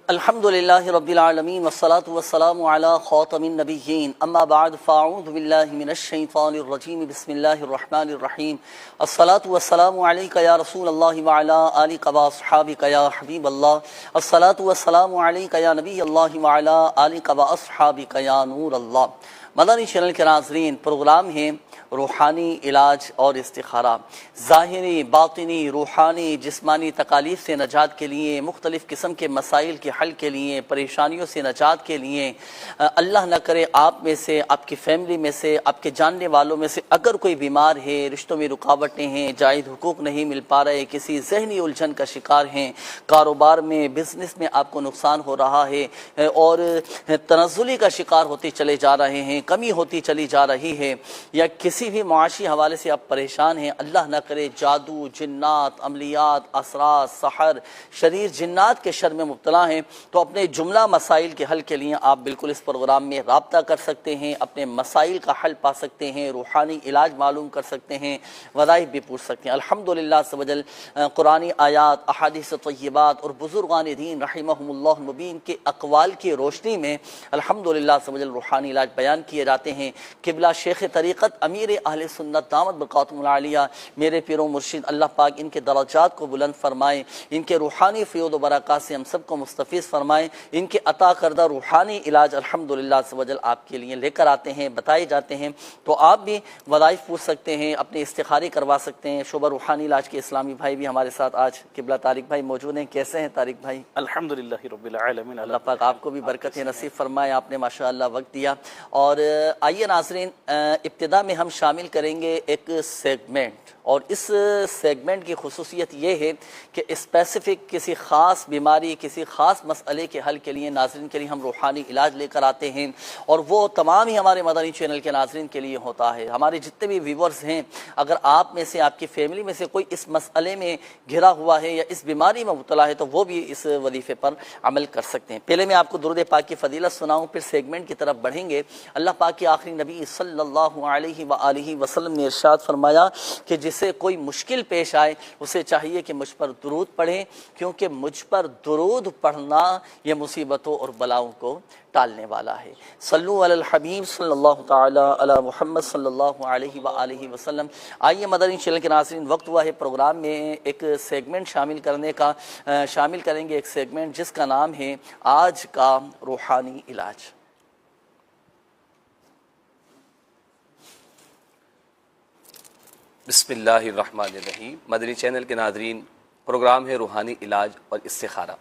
الحمد لله رب العالمين والصلاة والسلام على خاتم النبيين اما بعد فاعوذ بالله من الشيطان الرجيم بسم الله الرحمن الرحيم الصلاة والسلام عليك يا رسول الله وعلى آلك واصحابك يا حبيب الله الصلاة والسلام عليك يا نبي الله وعلى آلك واصحابك يا نور الله مدنی چینل کے ناظرین، پروگرام ہے روحانی علاج اور استخارہ۔ ظاہری، باطنی، روحانی، جسمانی تکالیف سے نجات کے لیے، مختلف قسم کے مسائل کے حل کے لیے، پریشانیوں سے نجات کے لیے، اللہ نہ کرے آپ میں سے، آپ کی فیملی میں سے، آپ کے جاننے والوں میں سے اگر کوئی بیمار ہے، رشتوں میں رکاوٹیں ہیں، جائز حقوق نہیں مل پا رہے، کسی ذہنی الجھن کا شکار ہیں، کاروبار میں، بزنس میں آپ کو نقصان ہو رہا ہے اور تنزلی کا شکار ہوتے چلے جا رہے ہیں، کمی ہوتی چلی جا رہی ہے، یا کسی بھی معاشی حوالے سے آپ پریشان ہیں، اللہ نہ کرے جادو، جنات، عملیات، اسرار، سحر، شریر جنات کے شر میں مبتلا ہیں، تو اپنے جملہ مسائل کے حل کے لیے آپ بالکل اس پروگرام میں رابطہ کر سکتے ہیں، اپنے مسائل کا حل پا سکتے ہیں، روحانی علاج معلوم کر سکتے ہیں، وظائف بھی پوچھ سکتے ہیں۔ الحمدللہ سبحانہ قرآنی آیات، احادیث طیبات اور بزرگان دین رحمہم اللہ المبین کے اقوال کی روشنی میں الحمدللہ سبحانہ روحانی علاج بیان کیے جاتے ہیں۔ قبلہ شیخ طریقت امیر اہل سنت دامت برکاتہم العالیہ میرے پیر و مرشد اللہ پاک ان کے درجات کو بلند فرمائے، ان کے روحانی فیوض و برکات سے ہم سب کو مستفیض فرمائے۔ ان کے عطا کردہ روحانی علاج الحمدللہ سبحانہ آپ کے لیے لے کر آتے ہیں، بتائے جاتے ہیں، تو آپ بھی وظائف پوچھ سکتے ہیں، اپنے استخارے کروا سکتے ہیں۔ شعبہ روحانی علاج کے اسلامی بھائی بھی ہمارے ساتھ آج قبلہ طارق بھائی موجود ہیں۔ کیسے ہیں طارق بھائی؟ الحمدللہ رب العالمین۔ اللہ پاک آپ کو بھی برکت نصیب فرمائے، آپ نے ماشاءاللہ وقت دیا۔ اور آئیے ناظرین، ابتدا میں ہم شامل کریں گے ایک سیگمنٹ، اور اس سیگمنٹ کی خصوصیت یہ ہے کہ اسپیسیفک کسی خاص بیماری، کسی خاص مسئلے کے حل کے لیے ناظرین کے لیے ہم روحانی علاج لے کر آتے ہیں، اور وہ تمام ہی ہمارے مدنی چینل کے ناظرین کے لیے ہوتا ہے۔ ہمارے جتنے بھی ویورز ہیں، اگر آپ میں سے، آپ کی فیملی میں سے کوئی اس مسئلے میں گھرا ہوا ہے یا اس بیماری میں مبتلا ہے تو وہ بھی اس وظیفے پر عمل کر سکتے ہیں۔ پہلے میں آپ کو درود پاک کی فضیلت سناؤں، پھر سیگمنٹ کی طرف بڑھیں گے۔ اللہ پاک کے آخری نبی صلی اللہ علیہ وآلہ وسلم نے ارشاد فرمایا کہ جسے کوئی مشکل پیش آئے اسے چاہیے کہ مجھ پر درود پڑھے، کیونکہ مجھ پر درود پڑھنا یہ مصیبتوں اور بلاؤں کو ٹالنے والا ہے۔ صلو علی الحبیب صلی اللہ تعالی علی محمد صلی اللہ علیہ وآلہ وسلم۔ آئیے مدنی چینل کے ناظرین، وقت ہوا ہے پروگرام میں ایک سیگمنٹ شامل کرنے کا۔ شامل کریں گے ایک سیگمنٹ جس کا نام ہے آج کا روحانی علاج۔ بسم اللہ الرحمن الرحیم۔ مدنی چینل کے ناظرین، پروگرام ہے روحانی علاج اور استخارہ۔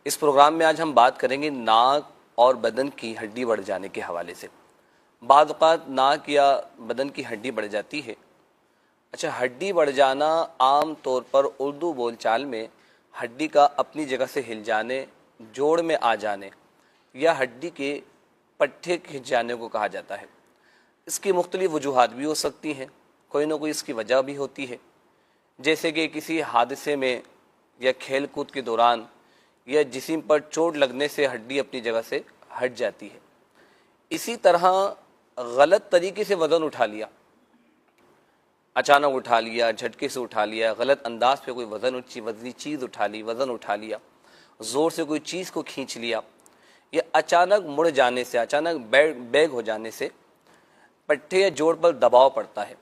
اس پروگرام میں آج ہم بات کریں گے ناک اور بدن کی ہڈی بڑھ جانے کے حوالے سے۔ بعض اوقات ناک یا بدن کی ہڈی بڑھ جاتی ہے۔ اچھا، ہڈی بڑھ جانا عام طور پر اردو بول چال میں ہڈی کا اپنی جگہ سے ہل جانے، جوڑ میں آ جانے یا ہڈی کے پٹھے کھنچ جانے کو کہا جاتا ہے۔ اس کی مختلف وجوہات بھی ہو سکتی ہیں، کوئی نہ کوئی اس کی وجہ بھی ہوتی ہے، جیسے کہ کسی حادثے میں یا کھیل کود کے دوران یا جسم پر چوٹ لگنے سے ہڈی اپنی جگہ سے ہٹ جاتی ہے۔ اسی طرح غلط طریقے سے وزن اٹھا لیا، اچانک اٹھا لیا، جھٹکے سے اٹھا لیا، غلط انداز پہ کوئی وزنی چیز اٹھا لی، وزن اٹھا لیا، زور سے کوئی چیز کو کھینچ لیا، یا اچانک مڑ جانے سے، اچانک بیگ ہو جانے سے پٹھے یا جوڑ پر دباؤ پڑتا ہے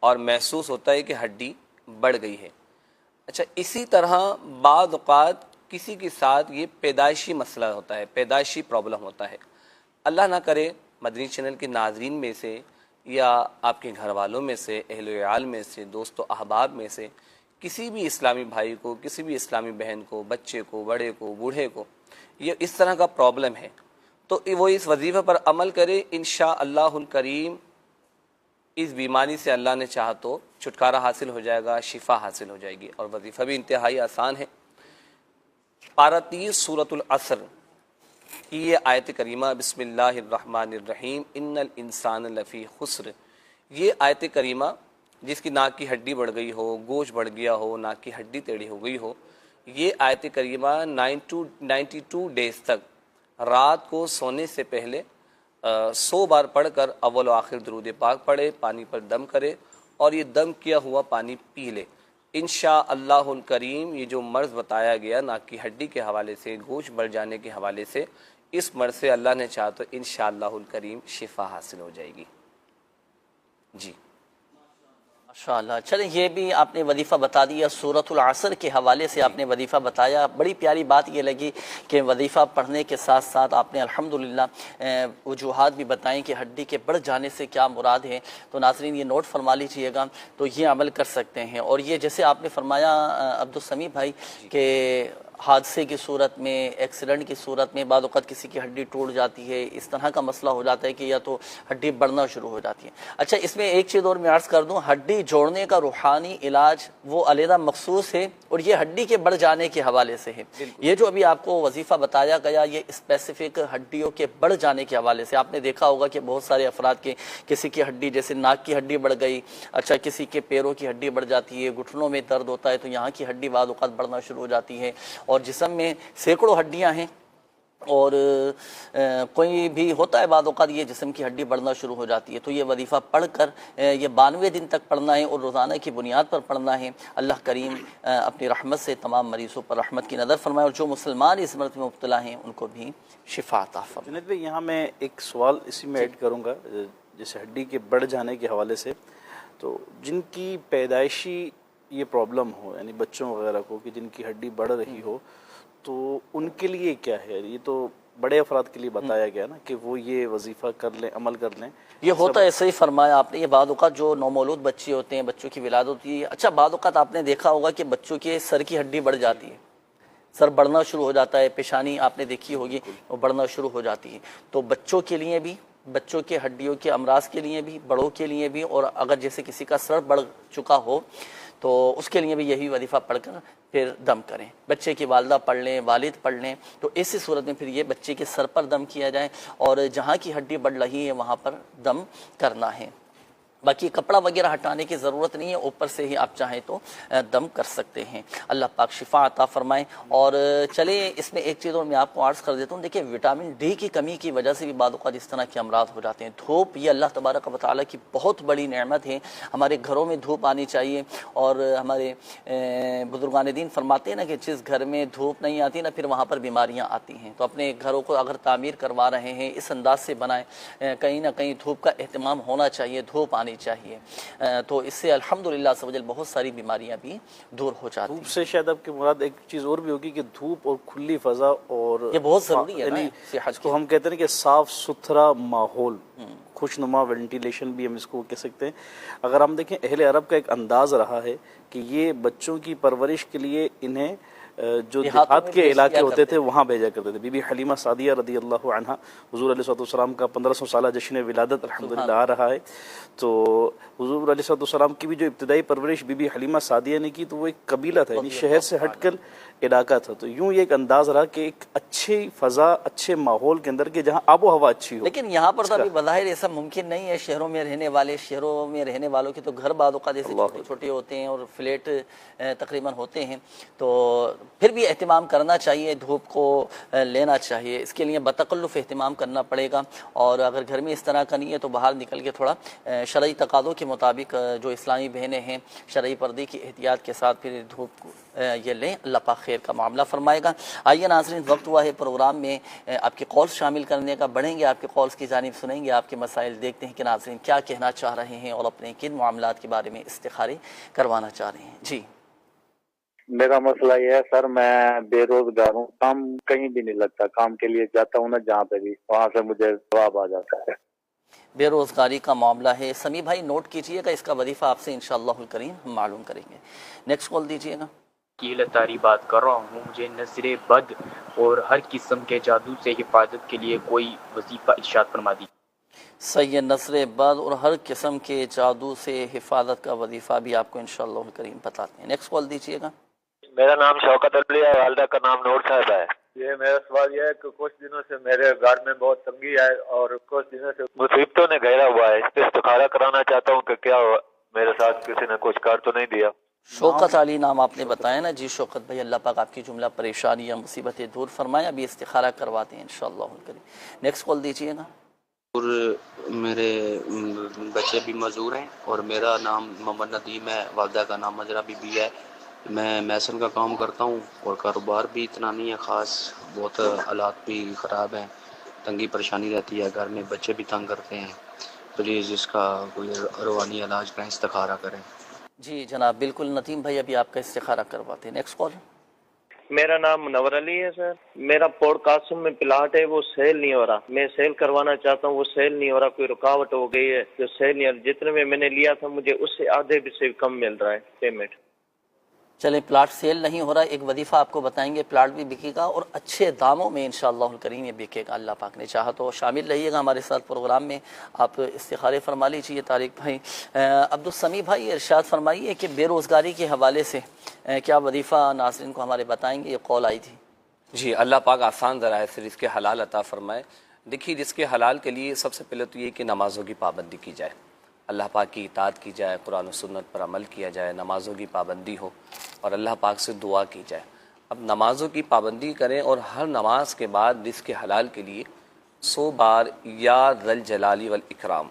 اور محسوس ہوتا ہے کہ ہڈی بڑھ گئی ہے۔ اچھا، اسی طرح بعض اوقات کسی کے ساتھ یہ پیدائشی مسئلہ ہوتا ہے، پیدائشی پرابلم ہوتا ہے۔ اللہ نہ کرے مدنی چینل کے ناظرین میں سے یا آپ کے گھر والوں میں سے، اہل و عیال میں سے، دوست و احباب میں سے کسی بھی اسلامی بھائی کو، کسی بھی اسلامی بہن کو، بچے کو، بڑے کو، بوڑھے کو یہ اس طرح کا پرابلم ہے، تو وہ اس وظیفے پر عمل کرے۔ انشاءاللہ الکریم اس بیماری سے اللہ نے چاہا تو چھٹکارا حاصل ہو جائے گا، شفا حاصل ہو جائے گی، اور وظیفہ بھی انتہائی آسان ہے۔ پارہ 30 سورۃ العصر کی یہ آیت کریمہ، بسم اللہ الرحمن الرحیم، ان الانسان لفی خسر، یہ آیت کریمہ جس کی ناک کی ہڈی بڑھ گئی ہو، گوشت بڑھ گیا ہو، ناک کی ہڈی ٹیڑھی ہو گئی ہو، یہ آیت کریمہ 92 ڈیز تک رات کو سونے سے پہلے 100 بار پڑھ کر اول و آخر درود پاک پڑھے، پانی پر دم کرے اور یہ دم کیا ہوا پانی پی لے۔ انشاءاللہ الکریم یہ جو مرض بتایا گیا ناک کی ہڈی کے حوالے سے، گوشت بڑھ جانے کے حوالے سے، اس مرض سے اللہ نے چاہا تو انشاءاللہ الکریم شفا حاصل ہو جائے گی. جی ماشاءاللہ. چلیں یہ بھی آپ نے وظیفہ بتا دیا، سورۃ العصر کے حوالے سے آپ نے وظیفہ بتایا. بڑی پیاری بات یہ لگی کہ وظیفہ پڑھنے کے ساتھ ساتھ آپ نے الحمدللہ وجوہات بھی بتائیں کہ ہڈی کے بڑھ جانے سے کیا مراد ہے. تو ناظرین یہ نوٹ فرما لیجئے گا تو یہ عمل کر سکتے ہیں. اور یہ جیسے آپ نے فرمایا عبدالسمیع بھائی کہ حادثے کی صورت میں، ایکسیڈنٹ کی صورت میں بعض اوقات کسی کی ہڈی ٹوٹ جاتی ہے، اس طرح کا مسئلہ ہو جاتا ہے کہ یا تو ہڈی بڑھنا شروع ہو جاتی ہے. اچھا اس میں ایک چیز اور میں عرض کر دوں، ہڈی جوڑنے کا روحانی علاج وہ علیحدہ مخصوص ہے اور یہ ہڈی کے بڑھ جانے کے حوالے سے ہے. یہ جو ابھی آپ کو وظیفہ بتایا گیا یہ اسپیسیفک ہڈیوں کے بڑھ جانے کے حوالے سے. آپ نے دیکھا ہوگا کہ بہت سارے افراد کے کسی کی ہڈی جیسے ناک کی ہڈی بڑھ گئی، اچھا کسی کے پیروں کی ہڈی بڑھ جاتی ہے، گھٹنوں میں درد ہوتا ہے تو یہاں کی ہڈی بعض اوقات بڑھنا شروع ہو جاتی ہے. اور جسم میں سینکڑوں ہڈیاں ہیں اور کوئی بھی ہوتا ہے بعض اوقات یہ جسم کی ہڈی بڑھنا شروع ہو جاتی ہے. تو یہ وظیفہ پڑھ کر یہ 92 دن تک پڑھنا ہے اور روزانہ کی بنیاد پر پڑھنا ہے. اللہ کریم اپنی رحمت سے تمام مریضوں پر رحمت کی نظر فرمائے اور جو مسلمان اس مرض میں مبتلا ہیں ان کو بھی شفا عطا فرمائے. جنید بھائی یہاں میں ایک سوال اسی میں ایڈ کروں گا، جیسے ہڈی کے بڑھ جانے کے حوالے سے، تو جن کی پیدائشی یہ پرابلم ہو، یعنی بچوں وغیرہ کو کہ جن کی ہڈی بڑھ رہی ہو، تو ان کے لیے کیا ہے؟ یہ تو بڑے افراد کے لیے بتایا گیا نا کہ وہ یہ وظیفہ کر لیں، عمل کر لیں. یہ ہوتا ہے، صحیح فرمایا آپ نے. یہ بعض اوقات جو نومولود بچے ہوتے ہیں، بچوں کی ولادت ہوتی ہے، اچھا بعض اوقات آپ نے دیکھا ہوگا کہ بچوں کے سر کی ہڈی بڑھ جاتی ہے، سر بڑھنا شروع ہو جاتا ہے، پیشانی آپ نے دیکھی ہوگی وہ بڑھنا شروع ہو جاتی ہے. تو بچوں کے لیے بھی، بچوں کے ہڈیوں کے امراض کے لیے بھی، بڑوں کے لیے بھی، اور اگر جیسے کسی کا سر بڑھ چکا ہو تو اس کے لیے بھی یہی وظیفہ پڑھ کر پھر دم کریں. بچے کی والدہ پڑھ لیں، والد پڑھ لیں، تو ایسی صورت میں پھر یہ بچے کے سر پر دم کیا جائے اور جہاں کی ہڈی بڑھ رہی ہے وہاں پر دم کرنا ہے. باقی کپڑا وغیرہ ہٹانے کی ضرورت نہیں ہے، اوپر سے ہی آپ چاہیں تو دم کر سکتے ہیں. اللہ پاک شفا عطا فرمائیں. اور چلیں اس میں ایک چیز اور میں آپ کو عرض کر دیتا ہوں. دیکھیں وٹامن ڈی کی کمی کی وجہ سے بھی بعض اوقات اس طرح کے امراض ہو جاتے ہیں. دھوپ یہ اللہ تبارک و تعالیٰ کی بہت بڑی نعمت ہے. ہمارے گھروں میں دھوپ آنی چاہیے اور ہمارے بزرگان دین فرماتے ہیں نا کہ جس گھر میں دھوپ نہیں آتی نا پھر وہاں پر بیماریاں آتی ہیں. تو اپنے گھروں کو اگر تعمیر کروا رہے ہیں اس انداز سے بنائیں، کہیں نہ کہیں دھوپ کا اہتمام ہونا چاہیے، دھوپ آنی چاہیے. تو اس سے الحمدللہ سبحان بہت ساری بیماریاں بھی دور ہو جاتی ہیں. دھوپ سے شاید آپ کی مراد ایک چیز اور بھی ہوگی کہ دھوپ اور کھلی فضا، اور یہ بہت ضروری ہے نا اس کو ہم کہتے ہیں کہ صاف ستھرا ماحول، خوشنما وینٹیلیشن بھی ہم اس کو کہہ سکتے ہیں. اگر ہم دیکھیں اہل عرب کا ایک انداز رہا ہے کہ یہ بچوں کی پرورش کے لیے انہیں جو دیہات کے علاقے ہوتے تھے وہاں بھیجا کرتے تھے. بی بی حلیمہ سعدیہ رضی اللہ عنہا، حضور علیہ الصلوۃ والسلام کا 1500 سالہ جشن ولادت الحمدللہ آ رہا ہے. تو حضور علیہ الصلوۃ والسلام کی بھی جو ابتدائی پرورش بی بی حلیمہ سعدیہ نے کی تو وہ ایک قبیلہ تھا، یعنی شہر سے ہٹ کر علاقہ تھا. تو یوں یہ ایک انداز رہا کہ ایک اچھی فضا، اچھے ماحول کے اندر کہ جہاں آب و ہوا اچھی ہو. لیکن یہاں پر تو ابھی بظاہر ایسا ممکن نہیں ہے. شہروں میں رہنے والوں کے تو گھر بعض اوقات ایسے چھوٹے چھوٹے ہوتے ہیں اور فلیٹ تقریباً ہوتے ہیں. تو پھر بھی اہتمام کرنا چاہیے، دھوپ کو لینا چاہیے. اس کے لیے بتکلف اہتمام کرنا پڑے گا. اور اگر گھر میں اس طرح کا نہیں ہے تو باہر نکل کے تھوڑا شرعی تقاضوں کے مطابق جو اسلامی بہنیں ہیں شرعی پردے کی احتیاط کے ساتھ پھر دھوپ یہ لیں. اللہ پاک خیر کا معاملہ فرمائے گا. آئیے ناظرین وقت ہوا ہے پروگرام میں آپ کے کالز شامل کرنے کا. بڑھیں گے آپ کے کالز کی جانب، سنیں گے آپ کے مسائل، دیکھتے ہیں کہ ناظرین کیا کہنا چاہ رہے ہیں اور اپنے کن معاملات کے بارے میں استخارے کروانا چاہ رہے ہیں. جی میرا مسئلہ یہ ہے سر، میں بے روزگار ہوں، کام کہیں بھی نہیں لگتا. کام کے لیے جاتا ہوں نا جہاں پہ بھی، وہاں سے مجھے جواب آ جاتا ہے. بے روزگاری کا معاملہ ہے. سمیع بھائی نوٹ کیجئے گا، اس کا وظیفہ آپ سے انشاءاللہ الکریم ہم معلوم کریں گے. نیکسٹ کال دیجئے گا. تاری بات کر رہا ہوں. مجھے نظر بد اور ہر قسم کے جادو سے حفاظت کے لیے کوئی وظیفہ ارشاد فرما دی. سید نصر بد اور ہر قسم کے جادو سے حفاظت کا وظیفہ بھی آپ کو انشاءاللہ الکریم بتاتے ہیں. نیکسٹ کال دیجئے گا. میرا نام شوکت علی ہے، والدہ کا نام نور صاحب ہے. یہ میرا سوال یہ ہے کہ کچھ دنوں سے میرے گھر میں بہت تنگی ہے اور کچھ دنوں سے مصیبتوں نے گھیرا ہوا ہے. اس پہ استخارہ کرانا چاہتا ہوں کہ کیا میرے ساتھ کسی نے کچھ کر تو نہیں دیا. شوکت علی نام آپ نے بتایا نا. جی شوکت بھائی، اللہ پاک آپ کی جملہ پریشانی یا مصیبتیں دور فرمائے. ابھی استخارہ کرواتے ہیں انشاءاللہ الکریم. نیکسٹ کال دیجئے گا. اور میرے بچے بھی معذور ہیں اور میرا نام محمد ندیم ہے، والدہ کا نام مجرا بی بی ہے. میں میسن کا کام کرتا ہوں اور کاروبار بھی اتنا نہیں ہے خاص، بہت حالات بھی خراب ہیں، تنگی پریشانی رہتی ہے گھر میں، بچے بھی تنگ کرتے ہیں، پلیز اس کا کوئی روحانی علاج کا استخارہ کریں۔ جی جناب بالکل، ندیم بھائی ابھی آپ کا استخارہ کرواتے ہیں۔ Next call. میرا نام منور علی ہے سر، میرا پورٹ قاسم میں پلاٹ ہے، وہ سیل نہیں ہو رہا، میں سیل کروانا چاہتا ہوں، وہ سیل نہیں ہو رہا، کوئی رکاوٹ ہو گئی ہے جو سیل نہیں ہو رہا، جتنے میں نے لیا تھا مجھے اس سے آدھے بھی سے کم مل رہا ہے پیمنٹ۔ چلیں پلاٹ سیل نہیں ہو رہا، ایک وظیفہ آپ کو بتائیں گے، پلاٹ بھی بکے گا اور اچھے داموں میں انشاءاللہ الکریم یہ بکے گا، اللہ پاک نے چاہا تو شامل رہیے گا ہمارے ساتھ پروگرام میں، آپ استخارے فرما لیجیے طارق بھائی۔ عبدالسمیع بھائی ارشاد فرمائیے کہ بے روزگاری کے حوالے سے کیا وظیفہ ناظرین کو ہمارے بتائیں گے، یہ قول آئی تھی۔ جی اللہ پاک آسان ذرائع سے رزق حلال عطا فرمائے۔ دیکھیے رزق حلال کے لیے سب سے پہلے تو یہ کہ نمازوں کی پابندی کی جائے، اللہ پاک کی اطاعت کی جائے، قرآن و سنت پر عمل کیا جائے، نمازوں کی پابندی ہو اور اللہ پاک سے دعا کی جائے۔ اب نمازوں کی پابندی کریں اور ہر نماز کے بعد رزق حلال کے لیے 100 بار یا ذل جلالی والاکرام،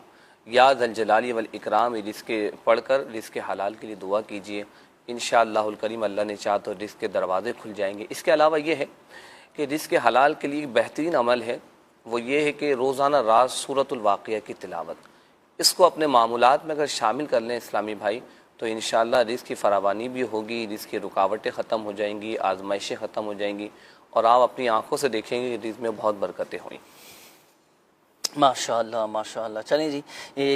یا ذل جلالی والاکرام یہ رزق پڑھ کر رزق حلال کے لیے دعا کیجیے، انشاءاللہ الکریم اللہ نے چاہا تو رزق کے دروازے کھل جائیں گے۔ اس کے علاوہ یہ ہے کہ رزق حلال کے لیے ایک بہترین عمل ہے، وہ یہ ہے کہ روزانہ رات سورۃ الواقعہ کی تلاوت، اس کو اپنے معمولات میں اگر شامل کر لیں اسلامی بھائی تو انشاءاللہ رزق کی فراوانی بھی ہوگی، رزق کی رکاوٹیں ختم ہو جائیں گی، آزمائشیں ختم ہو جائیں گی اور آپ اپنی آنکھوں سے دیکھیں گے کہ رزق میں بہت برکتیں ہوئیں۔ ماشاءاللہ ماشاءاللہ، چلیں جی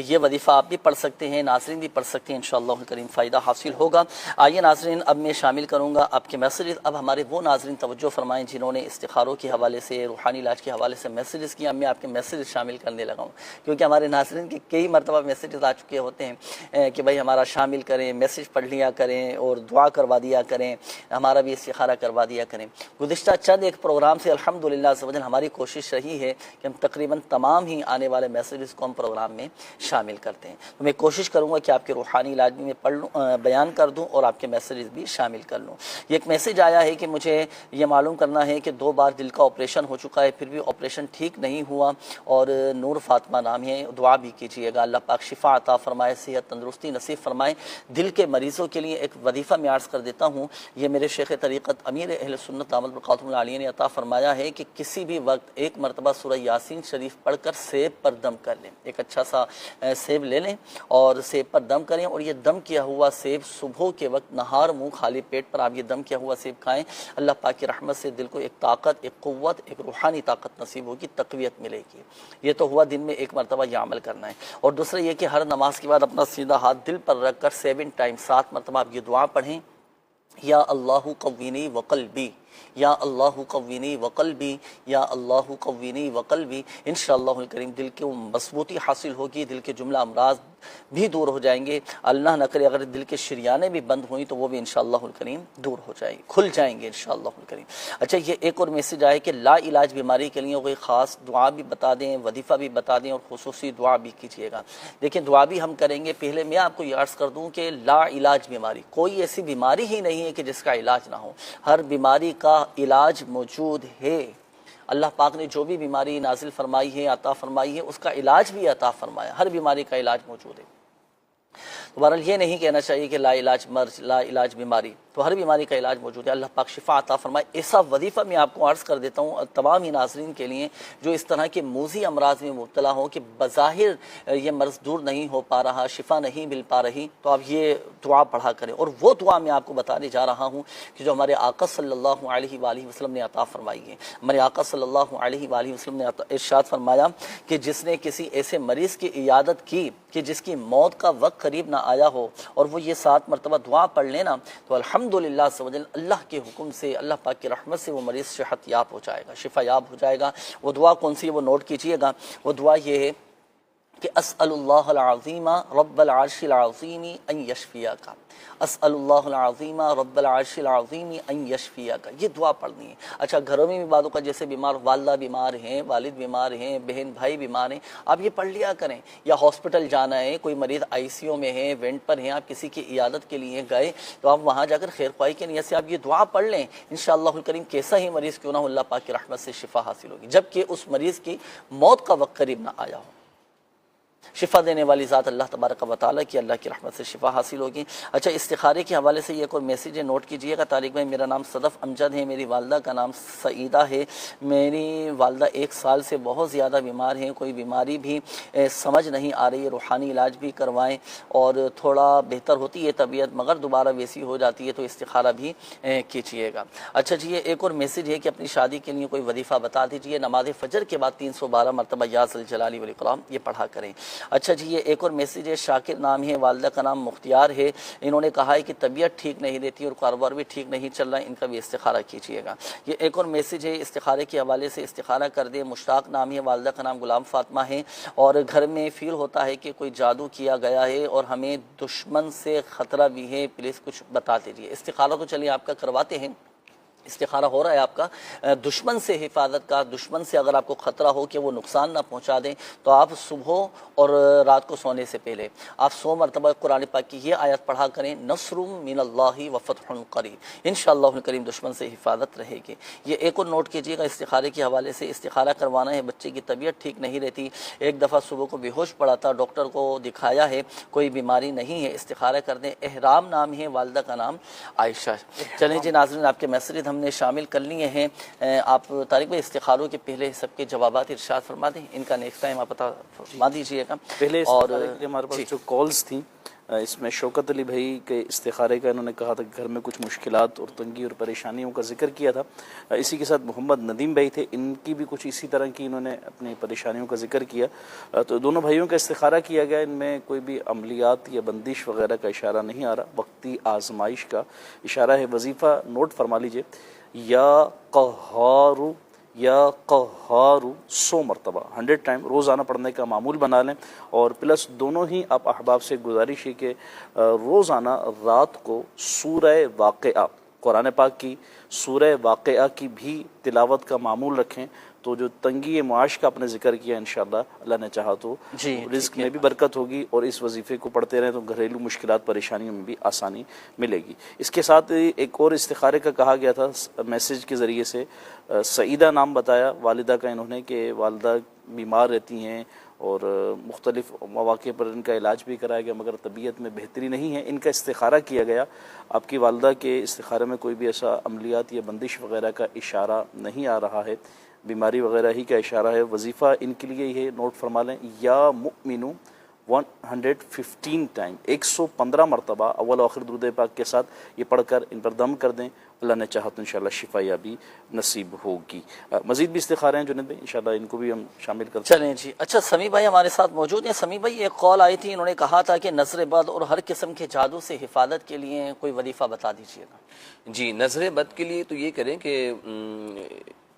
یہ وظیفہ آپ بھی پڑھ سکتے ہیں، ناظرین بھی پڑھ سکتے ہیں، انشاءاللہ الکریم فائدہ حاصل ہوگا۔ آئیے ناظرین اب میں شامل کروں گا آپ کے میسیجز۔ اب ہمارے وہ ناظرین توجہ فرمائیں جنہوں نے استخاروں کے حوالے سے، روحانی علاج کے حوالے سے میسیجز کیا، میں آپ کے میسیجز شامل کرنے لگا ہوں کیونکہ ہمارے ناظرین کے کئی مرتبہ میسیجز آ چکے ہوتے ہیں کہ بھائی ہمارا شامل کریں، میسیج پڑھ لیا کریں اور دعا کروا دیا کریں، ہمارا بھی استخارہ کروا دیا کریں۔ گزشتہ چند ایک پروگرام سے الحمدللہ ہماری کوشش رہی ہے کہ ہم تقریباً تمام ہی آنے والے میسیجز کو ہم پروگرام میں شامل کرتے ہیں، تو میں کوشش کروں گا کہ آپ کے روحانی علاج بھی میں پڑھ لوں، بیان کر دوں اور آپ کے میسیجز بھی شامل کر لوں۔ یہ ایک میسیج آیا ہے کہ مجھے یہ معلوم کرنا ہے کہ 2 بار دل کا آپریشن ہو چکا ہے، پھر بھی آپریشن ٹھیک نہیں ہوا، اور نور فاطمہ نام ہے، دعا بھی کیجیے گا، اللہ پاک شفا عطا فرمائے، صحت تندرستی نصیب فرمائے۔ دل کے مریضوں کے لیے ایک وظیفہ میں عرض کر دیتا ہوں، یہ میرے شیخ طریقت امیر اہل سنت دامت برکاتہم العالیہ نے عطا فرمایا ہے کہ کسی بھی وقت ایک مرتبہ سورہ یاسین شریف پڑھ کر سیب پر دم کر لیں، ایک اچھا سا سیب لے لیں اور سیب پر دم کریں، اور یہ دم کیا ہوا سیب صبح کے وقت نہار منہ خالی پیٹ پر آپ یہ دم کیا ہوا سیب کھائیں، اللہ پاک کی رحمت سے دل کو ایک طاقت، ایک قوت، ایک روحانی طاقت نصیب ہوگی، تقویت ملے گی۔ یہ تو ہوا دن میں ایک مرتبہ یہ عمل کرنا ہے، اور دوسرا یہ کہ ہر نماز کے بعد اپنا سیدھا ہاتھ دل پر رکھ کر 7 ٹائم 7 مرتبہ آپ یہ دعا پڑھیں، یا اللہ قوینی وقلبی، یا اللہ قوینی وقلبی، یا اللہ قوینی وقلبی، انشاءاللہ الکریم دل کی مضبوطی حاصل ہوگی، دل کے جملہ امراض بھی دور ہو جائیں گے، اللہ نہ کرے اگر دل کے شریانیں بھی بند ہوئیں تو وہ بھی انشاءاللہ الکریم دور ہو جائیں گے، کھل جائیں گے انشاءاللہ الکریم۔ اچھا یہ ایک اور میسیج آئے کہ لا علاج بیماری کے لیے کوئی خاص دعا بھی بتا دیں، وظیفہ بھی بتا دیں اور خصوصی دعا بھی کیجیے گا۔ دیکھیں دعا بھی ہم کریں گے، پہلے میں آپ کو یہ عرض کر دوں کہ لا علاج بیماری، کوئی ایسی بیماری ہی نہیں ہے کہ جس کا علاج نہ ہو، ہر بیماری کا علاج موجود ہے، اللہ پاک نے جو بھی بیماری نازل فرمائی ہے، عطا فرمائی ہے، اس کا علاج بھی عطا فرمایا، ہر بیماری کا علاج موجود ہے۔ بہرحال یہ نہیں کہنا چاہیے کہ لا علاج مرض، لا علاج بیماری، تو ہر بیماری کا علاج موجود ہے، اللہ پاک شفا عطا فرمائے۔ ایسا وظیفہ میں آپ کو عرض کر دیتا ہوں تمام ہی ناظرین کے لیے جو اس طرح کے موذی امراض میں مبتلا ہوں کہ بظاہر یہ مرض دور نہیں ہو پا رہا، شفا نہیں مل پا رہی، تو آپ یہ دعا پڑھا کریں، اور وہ دعا میں آپ کو بتانے جا رہا ہوں کہ جو ہمارے آقا صلی اللہ علیہ وآلہ وسلم نے عطا فرمائی ہے۔ ہمارے آقا صلی اللہ علیہ وآلہ وسلم نے ارشاد فرمایا کہ جس نے کسی ایسے مریض کی عیادت کی کہ جس کی موت کا وقت قریب نہ آیا ہو اور وہ یہ 7 مرتبہ دعا پڑھ لینا، تو الحمدللہ اللہ کے حکم سے، اللہ پاک کی رحمت سے وہ مریض صحت یاب ہو جائے گا، شفا یاب ہو جائے گا۔ وہ دعا کون سی ہے وہ نوٹ کیجئے گا، وہ دعا یہ ہے کہ اسأل اللہ العظیم رب العرش العظیم ان یشفیک، اسأل اللہ العظیم رب العرش العظیم ان یشفیک، یہ دعا پڑھنی ہے۔ اچھا گھروں میں بھی بعضوں کا جیسے بیمار، والدہ بیمار ہیں، والد بیمار ہیں، بہن بھائی بیمار ہیں، آپ یہ پڑھ لیا کریں، یا ہاسپٹل جانا ہے، کوئی مریض آئی سی یو میں ہے، وینٹ پر ہیں، آپ کسی کی عیادت کے لیے گئے تو آپ وہاں جا کر خیر خواہی کی نیت سے آپ یہ دعا پڑھ لیں، انشاءاللہ الکریم کیسا ہی مریض کیوں نہ ہو، اللہ پاک کی رحمت سے شفا حاصل ہوگی، جبکہ اس مریض کی موت کا وقت قریب نہ آیا ہو۔ شفا دینے والی ذات اللہ تبارک و تعالیٰ کی، اللہ کی رحمت سے شفا حاصل ہوگی۔ اچھا، استخارے کے حوالے سے یہ ایک اور میسیج ہے، نوٹ کیجئے گا طارق بھائی۔ میرا نام صدف امجد ہے، میری والدہ کا نام سعیدہ ہے، میری والدہ 1 سال سے بہت زیادہ بیمار ہیں، کوئی بیماری بھی سمجھ نہیں آ رہی ہے، روحانی علاج بھی کروائیں اور تھوڑا بہتر ہوتی ہے طبیعت مگر دوبارہ ویسی ہو جاتی ہے، تو استخارہ بھی کیجئے گا۔ اچھا جی، یہ ایک اور میسیج ہے کہ اپنی شادی کے لیے کوئی وظیفہ بتا دیجئے، نماز فجر کے بعد 312 مرتبہ یا ذا الجلال والاکرام یہ پڑھا کریں۔ اچھا جی، یہ ایک اور میسیج ہے، شاکر نام ہے، والدہ کا نام مختار ہے، انہوں نے کہا ہے کہ طبیعت ٹھیک نہیں رہتی اور کاروبار بھی ٹھیک نہیں چل رہا ہے، ان کا بھی استخارہ کیجیے گا۔ یہ ایک اور میسیج ہے، استخارے کے حوالے سے استخارہ کر دیں۔ مشتاق نام ہے، والدہ کا نام غلام فاطمہ ہے، اور گھر میں فیل ہوتا ہے کہ کوئی جادو کیا گیا ہے اور ہمیں دشمن سے خطرہ بھی ہے، پلیز کچھ بتا دیجیے۔ استخارہ تو چلیے آپ کا کرواتے ہیں، استخارہ ہو رہا ہے آپ کا دشمن سے حفاظت کا، دشمن سے اگر آپ کو خطرہ ہو کہ وہ نقصان نہ پہنچا دیں، تو آپ صبح اور رات کو سونے سے پہلے آپ 100 مرتبہ قرآن پاک کی یہ آیت پڑھا کریں، نصر من اللہ وفتح قریب، انشاءاللہ الکریم دشمن سے حفاظت رہے گی۔ یہ ایک اور نوٹ کیجیے گا استخارے کے حوالے سے، استخارہ کروانا ہے، بچے کی طبیعت ٹھیک نہیں رہتی، ایک دفعہ صبح کو بے ہوش پڑا تھا، ڈاکٹر کو دکھایا ہے، کوئی بیماری نہیں ہے، استخارہ کر دیں۔ احرام نام ہے، والدہ کا نام عائشہ۔ چلیں جی ناظرین، آپ کے میسیج ہم نے شامل کر لیے ہیں۔ آپ طارق بھائی استخاروں کے پہلے سب کے جوابات ارشاد فرما دیں، ان کا نیکسٹ ٹائم آپ بتا فرما دیجیے گا۔ پہلے اور ہمارے پاس جو کالز تھیں، اس میں شوکت علی بھائی کے استخارے کا انہوں نے کہا تھا کہ گھر میں کچھ مشکلات اور تنگی اور پریشانیوں کا ذکر کیا تھا۔ اسی کے ساتھ محمد ندیم بھائی تھے، ان کی بھی کچھ اسی طرح کی انہوں نے اپنی پریشانیوں کا ذکر کیا، تو دونوں بھائیوں کا استخارہ کیا گیا۔ ان میں کوئی بھی عملیات یا بندش وغیرہ کا اشارہ نہیں آ رہا، وقتی آزمائش کا اشارہ ہے۔ وظیفہ نوٹ فرما لیجئے، یا قہار یا قہار 100 مرتبہ 100 ٹائم روزانہ پڑھنے کا معمول بنا لیں، اور پلس دونوں ہی آپ احباب سے گزارش ہے کہ روزانہ رات کو سورہ واقعہ، قرآن پاک کی سورہ واقعہ کی بھی تلاوت کا معمول رکھیں، تو جو تنگی معاش کا آپ نے ذکر کیا انشاءاللہ اللہ نے چاہا تو رزق میں بھی برکت ہوگی، اور اس وظیفے کو پڑھتے رہیں تو گھریلو مشکلات پریشانیوں میں بھی آسانی ملے گی۔ اس کے ساتھ ایک اور استخارے کا کہا گیا تھا میسیج کے ذریعے سے، سعیدہ نام بتایا والدہ کا انہوں نے کہ والدہ بیمار رہتی ہیں اور مختلف مواقع پر ان کا علاج بھی کرایا گیا مگر طبیعت میں بہتری نہیں ہے، ان کا استخارہ کیا گیا۔ آپ کی والدہ کے استخارے میں کوئی بھی ایسا عملیات یا بندش وغیرہ کا اشارہ نہیں آ رہا ہے، بیماری وغیرہ ہی کا اشارہ ہے۔ وظیفہ ان کے لیے یہ نوٹ فرما لیں، یا مؤمنو 115 ٹائم 115 مرتبہ اول و آخر درود پاک کے ساتھ یہ پڑھ کر ان پر دم کر دیں، اللہ نے چاہا تو انشاءاللہ شفا یابی نصیب ہوگی۔ مزید بھی استخارے ہیں جنید بھائی، انشاءاللہ ان کو بھی ہم شامل کرتے ہیں۔ چلیں جی۔ اچھا، سمیع بھائی ہمارے ساتھ موجود ہیں۔ سمیع بھائی ایک کال آئی تھی، انہوں نے کہا تھا کہ نظر بد اور ہر قسم کے جادو سے حفاظت کے لیے کوئی وظیفہ بتا دیجیے گا۔ جی، نظر بد کے لیے تو یہ کریں کہ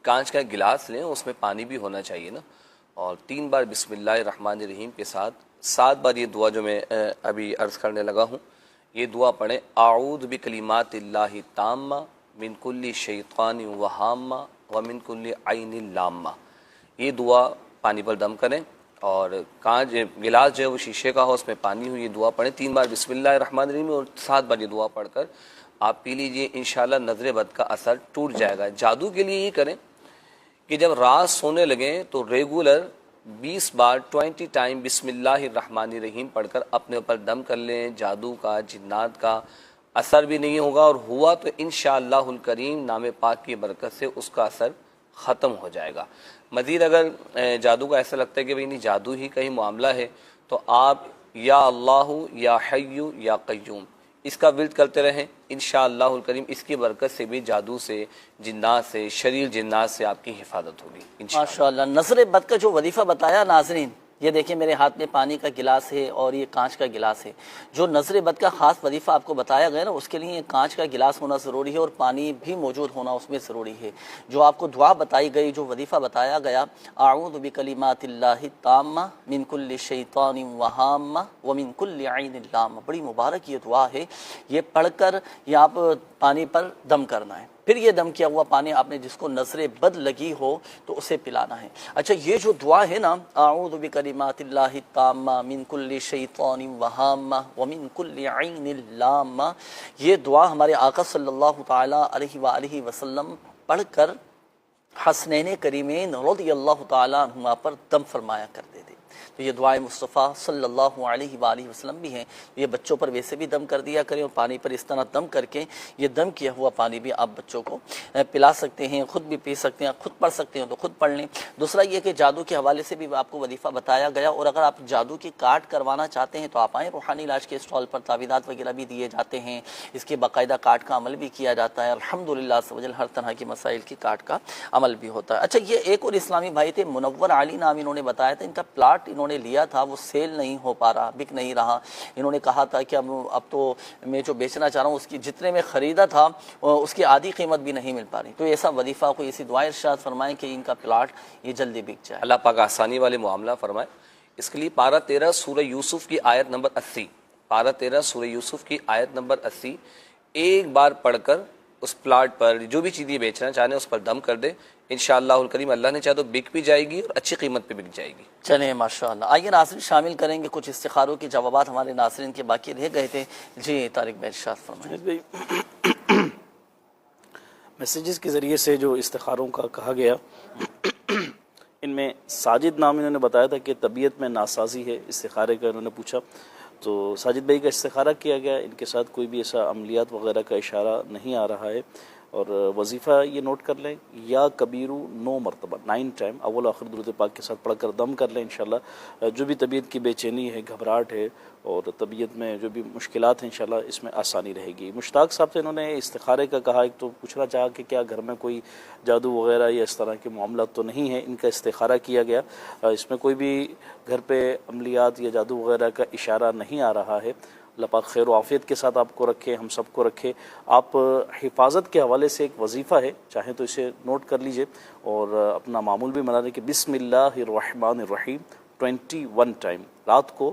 کانچ کا گلاس لیں، اس میں پانی بھی ہونا چاہیے نا، اور 3 بار بسم اللہ الرحمن الرحیم کے ساتھ 7 بار یہ دعا جو میں ابھی عرض کرنے لگا ہوں، یہ دعا پڑھیں، اعوذ بکلمات اللہ التامہ من کل شیطان وہامہ ومن کل عین لامہ۔ یہ دعا پانی پر دم کریں، اور کانچ گلاس جو ہے وہ شیشے کا ہو، اس میں پانی ہو، یہ دعا پڑھیں 3 بار بسم اللہ الرحمن الرحیم، اور 7 بار یہ دعا پڑھ کر آپ پی لیجئے، انشاءاللہ نظر بد کا اثر ٹوٹ جائے گا۔ جادو کے لیے یہ کریں کہ جب رات سونے لگیں تو ریگولر 20 بار 20 ٹائم بسم اللہ الرحمن الرحیم پڑھ کر اپنے اوپر دم کر لیں، جادو کا جنات کا اثر بھی نہیں ہوگا، اور ہوا تو انشاءاللہ الکریم نام پاک کی برکت سے اس کا اثر ختم ہو جائے گا۔ مزید اگر جادو کا ایسا لگتا ہے کہ بھئی نہیں جادو ہی کہیں معاملہ ہے، تو آپ یا اللہ یا حی یا قیوم اس کا ورد کرتے رہیں، انشاءاللہ الکریم اس کی برکت سے بھی جادو سے، جنات سے، شریر جنات سے آپ کی حفاظت ہوگی انشاءاللہ۔ ماشاءاللہ۔ نظر بد کا جو وظیفہ بتایا ناظرین، یہ دیکھیں میرے ہاتھ میں پانی کا گلاس ہے اور یہ کانچ کا گلاس ہے۔ جو نظر بد کا خاص وظیفہ آپ کو بتایا گیا نا، اس کے لیے کانچ کا گلاس ہونا ضروری ہے اور پانی بھی موجود ہونا اس میں ضروری ہے۔ جو آپ کو دعا بتائی گئی، جو وظیفہ بتایا گیا، اعوذ بکلمات اللہ التامہ من کل شیطان وہامہ ومن کل عین لامہ، بڑی مبارک یہ دعا ہے۔ یہ پڑھ کر یہ آپ پانی پر دم کرنا ہے، پھر یہ دم کیا ہوا پانی آپ نے جس کو نظر بد لگی ہو تو اسے پلانا ہے۔ اچھا، یہ جو دعا ہے نا، اعوذ بکلمات اللہ التامہ من کل شیطان وہامہ ومن کل عین لامہ، یہ دعا ہمارے آقا صلی اللہ تعالی علیہ وآلہ وسلم پڑھ کر حسنین کریمین رضی اللہ تعالی عنہما پر دم فرمایا کرتے تھے۔ تو یہ دعائے مصطفیٰ صلی اللہ علیہ وآلہ وسلم بھی ہیں. یہ بچوں پر ویسے بھی دم کر دیا کریں اور پانی پر اس طرح دم کر کے یہ دم کیا ہوا پانی بھی آپ بچوں کو پلا سکتے ہیں, خود بھی پی سکتے ہیں, خود پڑھ سکتے ہیں تو خود پڑھ لیں. دوسرا یہ کہ جادو کے حوالے سے بھی آپ کو وظیفہ بتایا گیا, اور اگر آپ جادو کی کاٹ کروانا چاہتے ہیں تو آپ آئیں, روحانی علاج کے اسٹال پر تعویذات وغیرہ بھی دیے جاتے ہیں, اس کے باقاعدہ کاٹ کا عمل بھی کیا جاتا ہے. الحمدللہ سبحان ہر طرح کی مسائل کی کاٹ کا عمل بھی ہوتا ہے. اچھا, یہ ایک اور اسلامی بھائی تھے, منور علی نام انہوں نے بتایا تھا, ان کا پلاٹ انہوں نے لیا تھا, وہ سیل نہیں ہو پا رہا, بک نہیں رہا. انہوں نے کہا تھا کہ اب تو میں جو بیچنا چاہ رہا ہوں اس کی جتنے میں خریدا تھا اس کی آدھی قیمت بھی نہیں مل پا رہی. تو ایسا وظیفہ کوئی ایسی دعائیں ارشاد فرمائیں کہ ان کا پلاٹ یہ جلدی بک جائے. اللہ پاک آسانی والے معاملہ فرمائے. اس کے لیے پارہ 13 سورہ یوسف کی آیت نمبر 80, پارہ 13 سورہ یوسف کی آیت نمبر 80 ایک بار پڑھ کر اس پلاٹ پر جو بھی چیزیں بیچنا چاہتے ہیں اس پر دم کر دے. انشاءاللہ الکریم اللہ نے چاہے تو بک بھی جائے گی اور اچھی قیمت پہ بک جائے گی. چلیں ماشاءاللہ. آئیے ناظرین شامل کریں گے کچھ استخاروں کے جوابات ہمارے ناظرین کے باقی رہ گئے تھے. جی طارق بھائی ارشاد فرمائیں. میسیجز کے ذریعے سے جو استخاروں کا کہا گیا, ان میں ساجد نام انہوں نے بتایا تھا کہ طبیعت میں ناسازی ہے, استخارے کا انہوں نے پوچھا. تو ساجد بھائی کا استخارہ کیا گیا, ان کے ساتھ کوئی بھی ایسا عملیات وغیرہ کا اشارہ نہیں آ رہا ہے. اور وظیفہ یہ نوٹ کر لیں, یا کبیرو 9 مرتبہ 9 ٹائم اول آخر درود پاک کے ساتھ پڑھ کر دم کر لیں. انشاءاللہ جو بھی طبیعت کی بے چینی ہے, گھبراہٹ ہے اور طبیعت میں جو بھی مشکلات ہیں انشاءاللہ اس میں آسانی رہے گی. مشتاق صاحب سے انہوں نے استخارے کا کہا, ایک تو پوچھنا چاہا کہ کیا گھر میں کوئی جادو وغیرہ یا اس طرح کے معاملات تو نہیں ہیں. ان کا استخارہ کیا گیا, اس میں کوئی بھی گھر پہ عملیات یا جادو وغیرہ کا اشارہ نہیں آ رہا ہے. اللہ پاک خیر و عافیت کے ساتھ آپ کو رکھے, ہم سب کو رکھے. آپ حفاظت کے حوالے سے ایک وظیفہ ہے, چاہیں تو اسے نوٹ کر لیجئے اور اپنا معمول بھی بنا لیں کہ بسم اللہ الرحمن الرحیم 21 ٹائم رات کو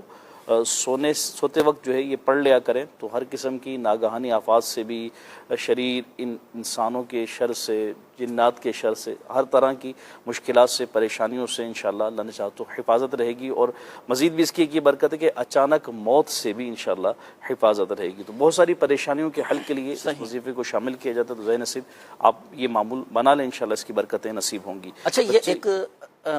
سوتے وقت جو ہے یہ پڑھ لیا کریں. تو ہر قسم کی ناگہانی آفات سے بھی, شریر انسانوں کے شر سے, جنات کے شر سے, ہر طرح کی مشکلات سے, پریشانیوں سے انشاءاللہ اللہ نے چاہا تو حفاظت رہے گی. اور مزید بھی اس کی ایک برکت ہے کہ اچانک موت سے بھی انشاءاللہ حفاظت رہے گی. تو بہت ساری پریشانیوں کے حل کے لیے اس وظیفے کو شامل کیا جاتا ہے. تو زی نصیب آپ یہ معمول بنا لیں, انشاءاللہ اس کی برکتیں نصیب ہوں گی. اچھا, یہ ایک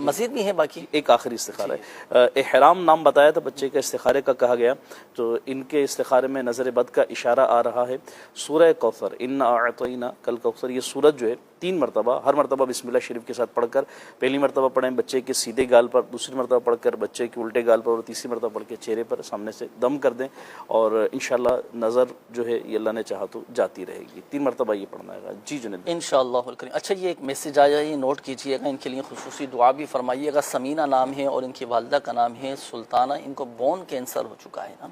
مزید بھی ہے باقی, ایک آخری استخارہ ہے. احرام نام بتایا تھا بچے کا, استخارے کا کہا گیا. تو ان کے استخارے میں نظر بد کا اشارہ آ رہا ہے. سورہ کوثر, انا اعطینا کل کوثر, یہ سورت جو ہے 3 مرتبہ, ہر مرتبہ بسم اللہ شریف کے ساتھ پڑھ کر, پہلی مرتبہ پڑھیں بچے کے سیدھے گال پر, دوسری مرتبہ پڑھ کر بچے کے الٹے گال پر, اور تیسری مرتبہ پڑھ کے چہرے پر سامنے سے دم کر دیں. اور انشاءاللہ نظر جو ہے یہ اللہ نے چاہا تو جاتی رہے گی. 3 مرتبہ یہ پڑھنا ہے. جی جنید انشاءاللہ الکریم. اچھا, یہ ایک میسج آیا, یہ نوٹ کیجئے گا, ان کے لیے خصوصی دعا بھی فرمائیے گا. سمینہ نام ہے اور ان کی والدہ کا نام ہے سلطانہ. ان کو بون کینسر ہو چکا ہے نا,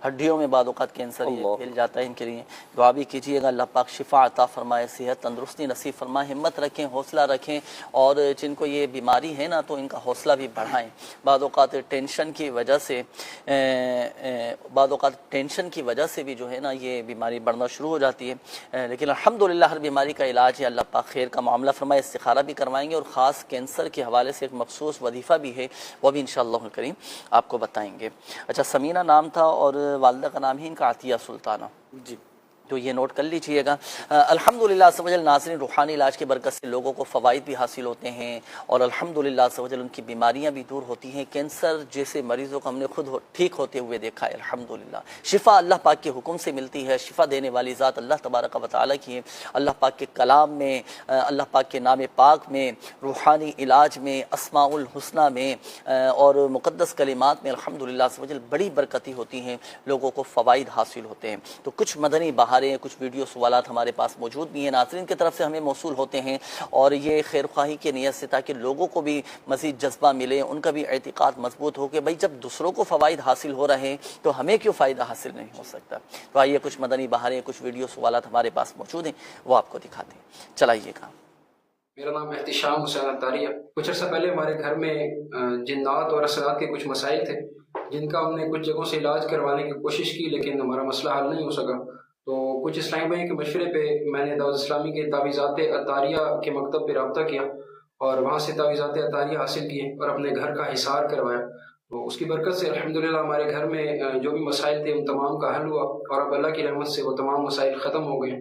ہڈیوں میں بعض اوقات کینسر یہ پھیل جاتا ہے. ان کے لیے دعا بھی کیجیے گا, اللہ پاک شفا عطا فرمائے, صحت تندرستی نصیب فرمائے, ہمت رکھیں, حوصلہ رکھیں. اور جن کو یہ بیماری ہے نا تو ان کا حوصلہ بھی بڑھائیں. بعض اوقات ٹینشن کی وجہ سے بھی جو ہے نا یہ بیماری بڑھنا شروع ہو جاتی ہے. لیکن الحمدللہ ہر بیماری کا علاج ہے. اللہ پاک خیر کا معاملہ فرمائے. استخارہ بھی کروائیں گے, اور خاص کینسر کے حوالے سے ایک مخصوص وظیفہ بھی ہے, وہ بھی انشاءاللہ کریم آپ کو بتائیں گے. اچھا, سمینہ نام تھا اور والدہ کا نام ہی ان کا عطیہ سلطانہ. جی, تو یہ نوٹ کر لیجئے گا. الحمدللہ سبحان ناظرین, روحانی علاج کی برکت سے لوگوں کو فوائد بھی حاصل ہوتے ہیں, اور الحمدللہ سبحان ان کی بیماریاں بھی دور ہوتی ہیں. کینسر جیسے مریضوں کو ہم نے خود ٹھیک ہوتے ہوئے دیکھا ہے. الحمدللہ شفا اللہ پاک کے حکم سے ملتی ہے. شفا دینے والی ذات اللہ تبارک و تعالیٰ کی ہے. اللہ پاک کے کلام میں, اللہ پاک کے نام پاک میں, روحانی علاج میں, اسماء الحسنہ میں اور مقدس کلمات میں الحمدللہ سبحان بڑی برکتی ہوتی ہیں. لوگوں کو فوائد حاصل ہوتے ہیں. تو کچھ مدنی بہار, کچھ ویڈیو سوالات ہمارے پاس موجود بھی ہیں, ناظرین کی طرف سے ہمیں موصول ہوتے ہیں, اور یہ خیر خواہی کی نیت سے تاکہ لوگوں کو بھی مزید جذبہ ملے, ان کا بھی اعتقاد مضبوط ہو کہ بھائی جب دوسروں کو فوائد حاصل ہو رہے ہیں تو ہمیں کیوں فائدہ حاصل نہیں ہو سکتا. تو آئیے کچھ مدنی بہاریں, کچھ ویڈیو سوالات ہمارے پاس موجود ہیں, وہ آپ کو دکھاتے ہیں. چلائیے گا. میرا نام احتشام حسین اتاریہ. کچھ عرصہ پہلے ہمارے گھر میں جنات اور اثرات کے کچھ مسائل تھے, جن کا ہم نے کچھ جگہوں سے علاج کروانے کی کوشش کی, لیکن ہمارا مسئلہ حل نہیں ہو سکا. تو کچھ اسلامی بھائی کے مشورے پہ میں نے دعوت اسلامی کے تعویذات عطاریہ کے مکتب پہ رابطہ کیا, اور وہاں سے تعویذات عطاریہ حاصل کیے اور اپنے گھر کا حصار کروایا. تو اس کی برکت سے الحمدللہ ہمارے گھر میں جو بھی مسائل تھے ان تمام کا حل ہوا, اور اب اللہ کی رحمت سے وہ تمام مسائل ختم ہو گئے.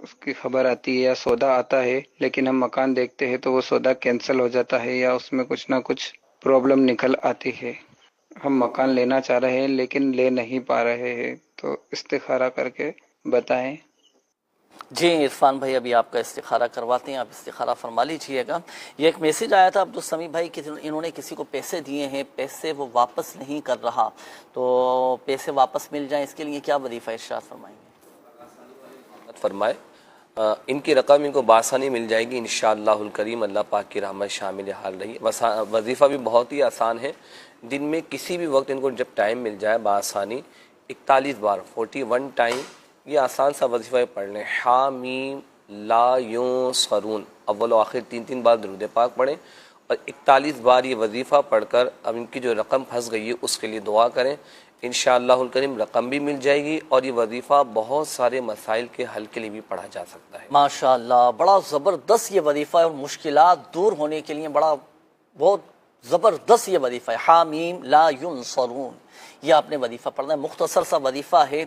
اس کی خبر آتی ہے یا سودا آتا ہے، لیکن ہم مکان دیکھتے ہیں تو وہ سودا کینسل ہو جاتا ہے یا اس میں کچھ نہ کچھ پرابلم نکل آتی ہے۔ ہم مکان لینا چاہ رہے ہیں لیکن لے نہیں پا رہے ہیں، تو استخارہ کر کے بتائیں۔ جی عرفان بھائی، ابھی آپ کا استخارہ کرواتے ہیں، آپ استخارہ فرما لیجئے گا۔ یہ ایک میسج آیا تھا عبدالسمیع بھائی کہ انہوں نے کسی کو پیسے دیے ہیں، پیسے وہ واپس نہیں کر رہا، تو پیسے واپس مل جائیں، اس کے لیے کیا وظیفہ ارشاد فرمائیں گے؟ فرمائے ان کی رقم ان کو بآسانی مل جائے گی انشاءاللہ الکریم، اللہ پاک کی رحمت شامل حال رہی۔ وظیفہ بھی بہت ہی آسان ہے، دن میں کسی بھی وقت ان کو جب ٹائم مل جائے بآسانی 41 بار 41 ٹائم یہ آسان سا وظیفہ پڑھ لیں، حامیم لا یوں سرون، اول و آخر 3 بار درود پاک پڑھیں اور 41 بار یہ وظیفہ پڑھ کر اب ان کی جو رقم پھنس گئی ہے اس کے لیے دعا کریں، انشاءاللہ الکریم رقم بھی مل جائے گی، اور یہ وظیفہ بہت سارے مسائل کے حل کے لیے بھی پڑھا جا سکتا ہے۔ ماشاءاللہ، بڑا زبردست یہ وظیفہ ہے، اور مشکلات دور ہونے کے لیے بہت زبردست یہ وظیفہ ہے، حامیم لا ینصرون، یہ آپ نے وظیفہ پڑھنا ہے، مختصر سا وظیفہ ہے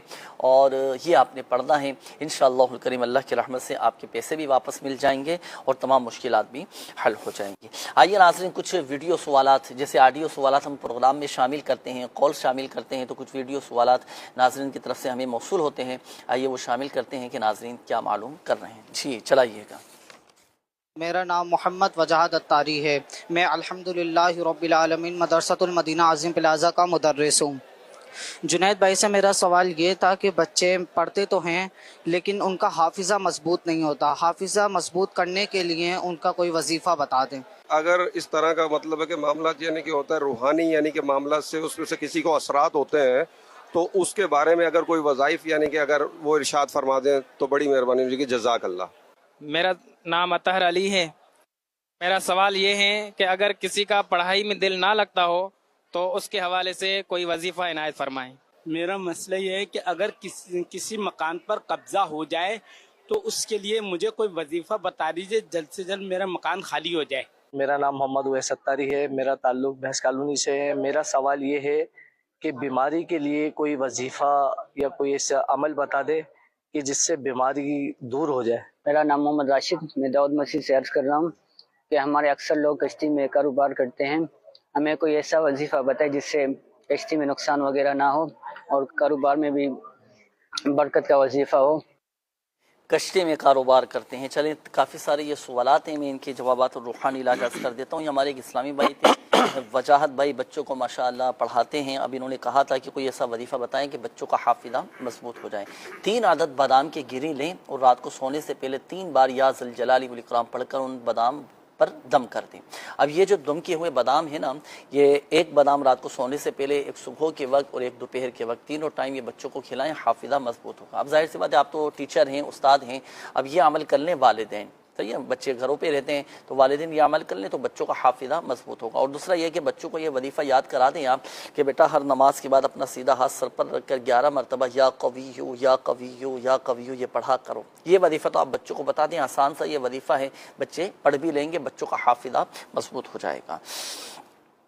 اور یہ آپ نے پڑھنا ہے، انشاءاللہ الکریم اللہ کی رحمت سے آپ کے پیسے بھی واپس مل جائیں گے اور تمام مشکلات بھی حل ہو جائیں گی۔ آئیے ناظرین، کچھ ویڈیو سوالات، جیسے آڈیو سوالات ہم پروگرام میں شامل کرتے ہیں، کال شامل کرتے ہیں، تو کچھ ویڈیو سوالات ناظرین کی طرف سے ہمیں موصول ہوتے ہیں، آئیے وہ شامل کرتے ہیں کہ ناظرین کیا معلوم کر رہے ہیں۔ جی چلائیے گا۔ میرا نام محمد وجاہت اتاری ہے، میں الحمدللہ رب العالمین مدرسۃ المدینہ عظیم پلازہ کا مدرس ہوں۔ جنید بھائی سے میرا سوال یہ تھا کہ بچے پڑھتے تو ہیں لیکن ان کا حافظہ مضبوط نہیں ہوتا، حافظہ مضبوط کرنے کے لیے ان کا کوئی وظیفہ بتا دیں۔ اگر اس طرح کا مطلب ہے کہ معاملات یعنی کہ ہوتا ہے روحانی، یعنی کہ معاملات سے اس میں سے کسی کو اثرات ہوتے ہیں، تو اس کے بارے میں اگر کوئی وظائف یعنی کہ اگر وہ ارشاد فرما دیں تو بڑی مہربانی ہوگی، جزاک اللہ۔ میرا نام اطہر علی ہے، میرا سوال یہ ہے کہ اگر کسی کا پڑھائی میں دل نہ لگتا ہو تو اس کے حوالے سے کوئی وظیفہ عنایت فرمائیں۔ میرا مسئلہ یہ ہے کہ اگر کسی مکان پر قبضہ ہو جائے تو اس کے لیے مجھے کوئی وظیفہ بتا دیجیے، جلد سے جلد میرا مکان خالی ہو جائے۔ میرا نام محمد اویس اتاری ہے، میرا تعلق بھینس کالونی سے ہے۔ میرا سوال یہ ہے کہ بیماری کے لیے کوئی وظیفہ یا کوئی ایسا عمل بتا دے کہ جس سے بیماری دور ہو جائے۔ میرا نام محمد راشد، میں داؤد مسیح سے عرض کر رہا ہوں کہ ہمارے اکثر لوگ کشتی میں کاروبار کرتے ہیں، ہمیں کوئی ایسا وظیفہ بتائے جس سے کشتی میں نقصان وغیرہ نہ ہو اور کاروبار میں بھی برکت کا وظیفہ ہو۔ کشتی میں کاروبار کرتے ہیں، چلیں کافی سارے یہ سوالات ہیں، میں ان کے جوابات اور روحانی علاج عرض کر دیتا ہوں۔ یہ ہمارے ایک اسلامی بھائی تھے، وجاہت بھائی، بچوں کو ماشاءاللہ پڑھاتے ہیں۔ اب انہوں نے کہا تھا کہ کوئی ایسا وظیفہ بتائیں کہ بچوں کا حافظہ مضبوط ہو جائے۔ 3 عدد بادام کے گری لیں اور رات کو سونے سے پہلے 3 بار یا ذل جلال والاکرام پڑھ کر ان بادام پر دم کر دیں۔ اب یہ جو دم کیے ہوئے بادام ہیں نا، یہ ایک بادام رات کو سونے سے پہلے، ایک صبح کے وقت اور ایک دوپہر کے وقت، تینوں ٹائم یہ بچوں کو کھلائیں، حافظہ مضبوط ہوگا۔ اب ظاہر سی بات ہے، آپ تو ٹیچر ہیں، استاد ہیں، اب یہ عمل کر لیں والدین، صحیح ہے، بچے گھروں پہ رہتے ہیں تو والدین یہ عمل کر لیں تو بچوں کا حافظہ مضبوط ہوگا۔ اور دوسرا یہ کہ بچوں کو یہ وظیفہ یاد کرا دیں آپ کہ بیٹا ہر نماز کے بعد اپنا سیدھا ہاتھ سر پر رکھ کر 11 مرتبہ یا قویو یا قویو یا قویو یہ پڑھا کرو۔ یہ وظیفہ تو آپ بچوں کو بتا دیں، آسان سا یہ وظیفہ ہے، بچے پڑھ بھی لیں گے، بچوں کا حافظہ مضبوط ہو جائے گا۔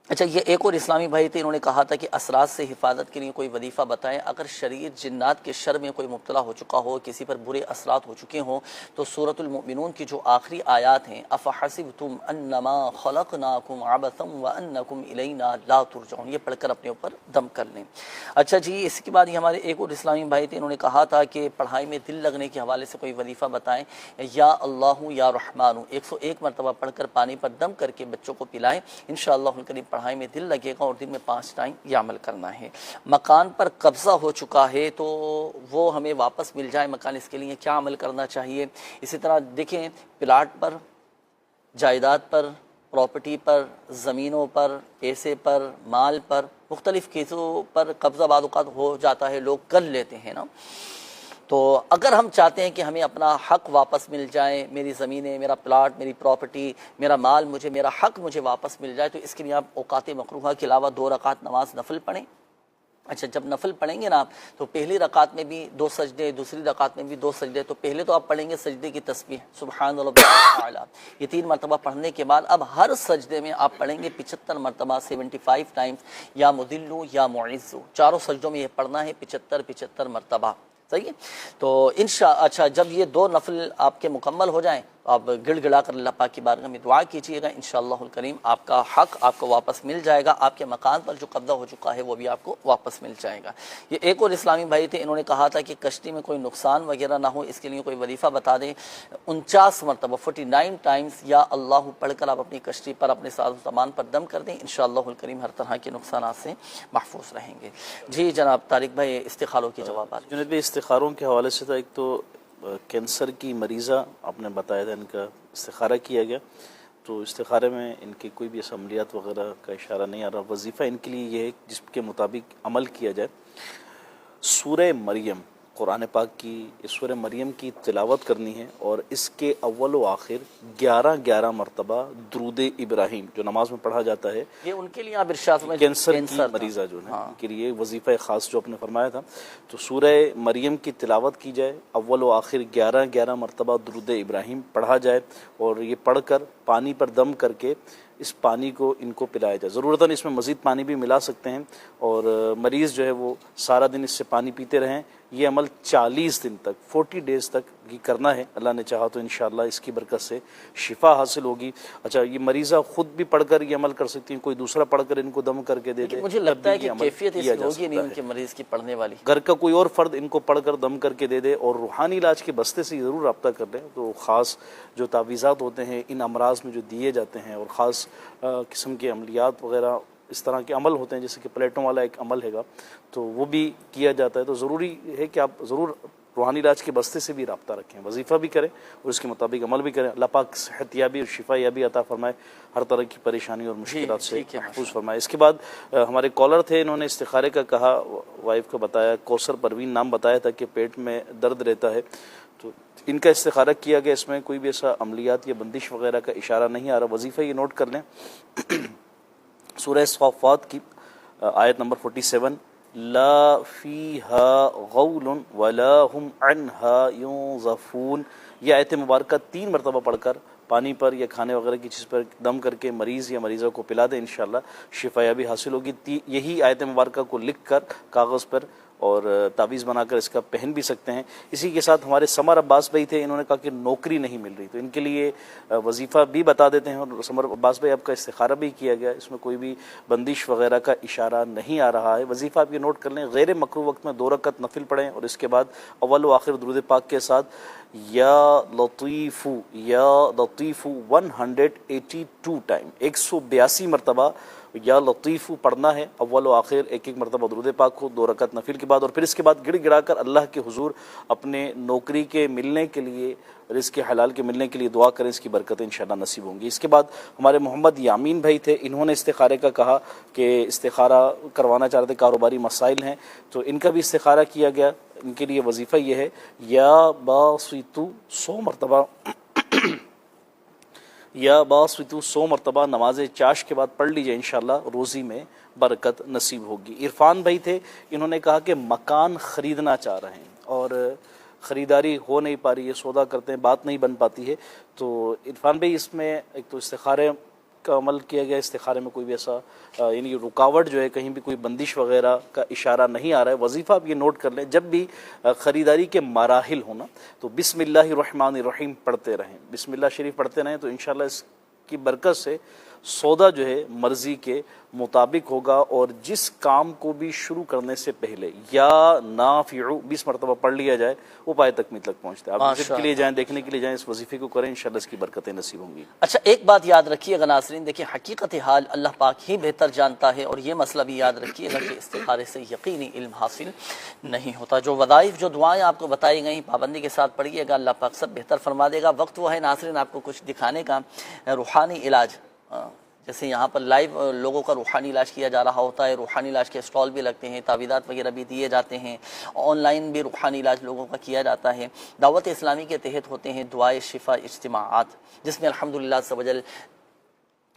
اچھا، یہ ایک اور اسلامی بھائی تھے، انہوں نے کہا تھا کہ اثرات سے حفاظت کے لیے کوئی وظیفہ بتائیں۔ اگر شریر جنات کے شر میں کوئی مبتلا ہو چکا ہو، کسی پر برے اثرات ہو چکے ہوں، تو سورۃ المؤمنون کی جو آخری آیات ہیں، افحسبتم انما خلقناکم عبثا وانکم الینا لا ترجعون، یہ پڑھ کر اپنے اوپر دم کر لیں۔ اچھا جی، اس کے بعد یہ ہمارے ایک اور اسلامی بھائی تھے، انہوں نے کہا تھا کہ پڑھائی میں دل لگنے کے حوالے سے کوئی وظیفہ بتائیں۔ یا اللہ یا رحمان 101 مرتبہ پڑھ کر پانی پر دم کر کے بچوں کو پلائیں، انشاءاللہ الکریم پڑھائی میں دل لگے گا، اور دن میں 5 ٹائم یہ عمل کرنا ہے۔ مکان پر قبضہ ہو چکا ہے تو وہ ہمیں واپس مل جائے مکان، اس کے لیے کیا عمل کرنا چاہیے؟ اسی طرح دیکھیں، پلاٹ پر، جائیداد پر، پراپرٹی پر، زمینوں پر، پیسے پر، مال پر، مختلف چیزوں پر قبضہ بعض اوقات ہو جاتا ہے، لوگ کر لیتے ہیں نا، تو اگر ہم چاہتے ہیں کہ ہمیں اپنا حق واپس مل جائے، میری زمینیں، میرا پلاٹ، میری پراپرٹی، میرا مال، میرا حق مجھے واپس مل جائے، تو اس کے لیے آپ اوقات مکروہہ کے علاوہ 2 رکعت نماز نفل پڑھیں۔ اچھا، جب نفل پڑھیں گے نا آپ، تو پہلی رکعت میں بھی 2 سجدے، دوسری رکعت میں بھی 2 سجدے، تو پہلے تو آپ پڑھیں گے سجدے کی تسبیح سبحان ربی الاعلی، یہ 3 مرتبہ پڑھنے کے بعد اب ہر سجدے میں آپ پڑھیں گے 75 مرتبہ 75 ٹائمز یا مذلو یا معزو، چاروں سجدوں میں یہ پڑھنا ہے 75 مرتبہ، صحیح ہے. تو اچھا جب یہ 2 نفل آپ کے مکمل ہو جائیں آپ گڑ گڑا کر اللہ پاک کی بارگاہ میں دعا کیجیے گا، انشاءاللہ الکریم آپ کا حق آپ کو واپس مل جائے گا، آپ کے مکان پر جو قبضہ ہو چکا ہے وہ بھی آپ کو واپس مل جائے گا. یہ ایک اور اسلامی بھائی تھے، انہوں نے کہا تھا کہ کشتی میں کوئی نقصان وغیرہ نہ ہو اس کے لیے کوئی وظیفہ بتا دیں. 49 مرتبہ 49 ٹائمز یا اللہ پڑھ کر آپ اپنی کشتی پر اپنے ساز و سامان پر دم کر دیں، انشاءاللہ الکریم ہر طرح کے نقصانات سے محفوظ رہیں گے. جی جناب طارق بھائی استخاروں کے جوابات. جنید بھائی استخاروں کے حوالے سے تھا، ایک تو کینسر کی مریضہ آپ نے بتایا تھا، ان کا استخارہ کیا گیا، تو استخارے میں ان کی کوئی بھی عملیات وغیرہ کا اشارہ نہیں آ رہا. وظیفہ ان کے لیے یہ ہے جس کے مطابق عمل کیا جائے. سورہ مریم قرآن پاک کی سورہ مریم کی تلاوت کرنی ہے اور اس کے اول و آخر 11 مرتبہ درود ابراہیم جو نماز میں پڑھا جاتا ہے. یہ ان کے لیے آپ ارشاد میں کینسر کی مریضہ جو ہے ان کے لیے وظیفہ خاص جو آپ نے فرمایا تھا. تو سورہ مریم کی تلاوت کی جائے، اول و آخر 11 مرتبہ درود ابراہیم پڑھا جائے اور یہ پڑھ کر پانی پر دم کر کے اس پانی کو ان کو پلایا جائے. ضرورتاً اس میں مزید پانی بھی ملا سکتے ہیں اور مریض جو ہے وہ سارا دن اس سے پانی پیتے رہیں. یہ عمل 40 دن تک 40 ڈیز تک یہ کرنا ہے. اللہ نے چاہا تو انشاءاللہ اس کی برکت سے شفا حاصل ہوگی. اچھا یہ مریضہ خود بھی پڑھ کر یہ عمل کر سکتی ہیں، کوئی دوسرا پڑھ کر ان کو دم کر کے دے دے. مجھے لگتا ہے کہ کیفیت اس ہوگی نہیں ان کے مریض کی پڑھنے والی. گھر کا کوئی اور فرد ان کو پڑھ کر دم کر کے دے دے اور روحانی علاج کے بستے سے ضرور رابطہ کر لیں. تو خاص جو تعویذات ہوتے ہیں ان امراض میں جو دیے جاتے ہیں اور خاص قسم کے عملیات وغیرہ اس طرح کے عمل ہوتے ہیں جیسے کہ پلیٹوں والا ایک عمل ہے گا تو وہ بھی کیا جاتا ہے. تو ضروری ہے کہ آپ ضرور روحانی علاج کے بستے سے بھی رابطہ رکھیں، وظیفہ بھی کریں اور اس کے مطابق عمل بھی کریں. اللہ پاک صحت یابی اور شفا یابی عطا فرمائے، ہر طرح کی پریشانی اور مشکلات سے محفوظ فرمائے. اس کے بعد ہمارے کالر تھے، انہوں نے استخارے کا کہا، وائف کو بتایا، کوثر پروین نام بتایا تھا کہ پیٹ میں درد رہتا ہے. تو ان کا استخارہ کیا گیا، اس میں کوئی بھی ایسا عملیات یا بندش وغیرہ کا اشارہ نہیں آ رہا. وظیفہ یہ نوٹ کر لیں، سورہ صافات کی آیت نمبر 47، لا فیہا غول ولا ہم عنہا ینزفون. یہ آیت مبارکہ 3 مرتبہ پڑھ کر پانی پر یا کھانے وغیرہ کی چیز پر دم کر کے مریض یا مریضہ کو پلا دیں، انشاءاللہ شفا یابی حاصل ہوگی. یہی آیت مبارکہ کو لکھ کر کاغذ پر اور تعویذ بنا کر اس کا پہن بھی سکتے ہیں. اسی کے ساتھ ہمارے سمر عباس بھائی تھے، انہوں نے کہا کہ نوکری نہیں مل رہی، تو ان کے لیے وظیفہ بھی بتا دیتے ہیں. اور سمر عباس بھائی آپ کا استخارہ بھی کیا گیا، اس میں کوئی بھی بندش وغیرہ کا اشارہ نہیں آ رہا ہے. وظیفہ آپ یہ نوٹ کر لیں، غیر مکروہ وقت میں 2 رکعت نفل پڑھیں اور اس کے بعد اول و آخر درود پاک کے ساتھ یا لطیف 182 ٹائم 182 مرتبہ یا لطیف پڑھنا ہے. اول و آخر 1 مرتبہ درود پاک کو 2 رکعت نفل کے بعد اور پھر اس کے بعد گڑ گڑا کر اللہ کے حضور اپنے نوکری کے ملنے کے لیے، رزق حلال کے ملنے کے لیے دعا کریں، اس کی برکتیں انشاءاللہ نصیب ہوں گی. اس کے بعد ہمارے محمد یامین بھائی تھے، انہوں نے استخارے کا کہا کہ استخارہ کروانا چاہ رہے تھے، کاروباری مسائل ہیں، تو ان کا بھی استخارہ کیا گیا. ان کے لیے وظیفہ یہ ہے یا باسطو 100 مرتبہ یا باسطو 100 مرتبہ نماز چاش کے بعد پڑھ لیجئے، انشاءاللہ روزی میں برکت نصیب ہوگی. عرفان بھائی تھے، انہوں نے کہا کہ مکان خریدنا چاہ رہے ہیں اور خریداری ہو نہیں پا رہی ہے، سودا کرتے ہیں بات نہیں بن پاتی ہے. تو عرفان بھائی اس میں ایک تو استخارے کا عمل کیا گیا، استخارے میں کوئی بھی ایسا یعنی رکاوٹ جو ہے کہیں بھی کوئی بندش وغیرہ کا اشارہ نہیں آ رہا ہے. وظیفہ آپ یہ نوٹ کر لیں، جب بھی خریداری کے مراحل ہونا تو بسم اللہ الرحمن الرحیم پڑھتے رہیں، بسم اللہ شریف پڑھتے رہیں، تو انشاءاللہ اس کی برکت سے سودا جو ہے مرضی کے مطابق ہوگا. اور جس کام کو بھی شروع کرنے سے پہلے یا نافع 20 مرتبہ پڑھ لیا جائے وہ پائے تکمیل تک پہنچتا ہے. آپ وزٹ کے لیے جائیں، دیکھنے کے لیے جائیں، اس وظیفے کو کریں، انشاءاللہ اس کی برکتیں نصیب ہوں گی. اچھا ایک بات یاد رکھیے گا ناظرین، دیکھیں حقیقت حال اللہ پاک ہی بہتر جانتا ہے، اور یہ مسئلہ بھی یاد رکھیے گا کہ استخارے سے یقینی علم حاصل نہیں ہوتا. جو وظائف جو دعائیں آپ کو بتائی گئیں پابندی کے ساتھ پڑھیے گا، اللہ پاک سب بہتر فرما دے گا. وقت وہ ہے ناظرین آپ کو کچھ دکھانے کا. روحانی علاج، جیسے یہاں پر لائیو لوگوں کا روحانی علاج کیا جا رہا ہوتا ہے، روحانی علاج کے اسٹال بھی لگتے ہیں، تعویذات وغیرہ بھی دیے جاتے ہیں، آن لائن بھی روحانی علاج لوگوں کا کیا جاتا ہے. دعوت اسلامی کے تحت ہوتے ہیں دعائے شفا اجتماعات، جس میں الحمدللہ عز و جل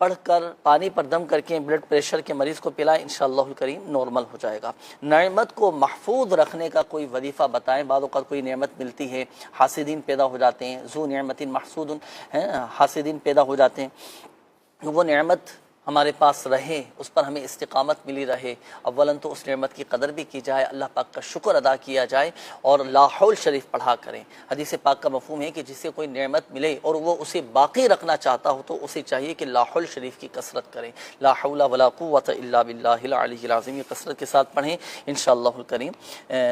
پڑھ کر پانی پر دم کر کے بلڈ پریشر کے مریض کو پلائیں، انشاءاللہ الکریم نارمل ہو جائے گا۔ نعمت کو محفوظ رکھنے کا کوئی وظیفہ بتائیں۔ بعض اوقات کوئی نعمت ملتی ہے، حاسدین پیدا ہو جاتے ہیں، ذو نعمت محسود، حاسدین پیدا ہو جاتے ہیں، وہ نعمت ہمارے پاس رہے، اس پر ہمیں استقامت ملی رہے، اولاً تو اس نعمت کی قدر بھی کی جائے، اللہ پاک کا شکر ادا کیا جائے اور لا حول شریف پڑھا کریں۔ حدیث پاک کا مفہوم ہے کہ جس سے کوئی نعمت ملے اور وہ اسے باقی رکھنا چاہتا ہو تو اسے چاہیے کہ لا حول شریف کی کثرت کریں، لا حول ولا قوت الا باللہ العلی العظیم، یہ کثرت کے ساتھ پڑھیں، انشاءاللہ الکریم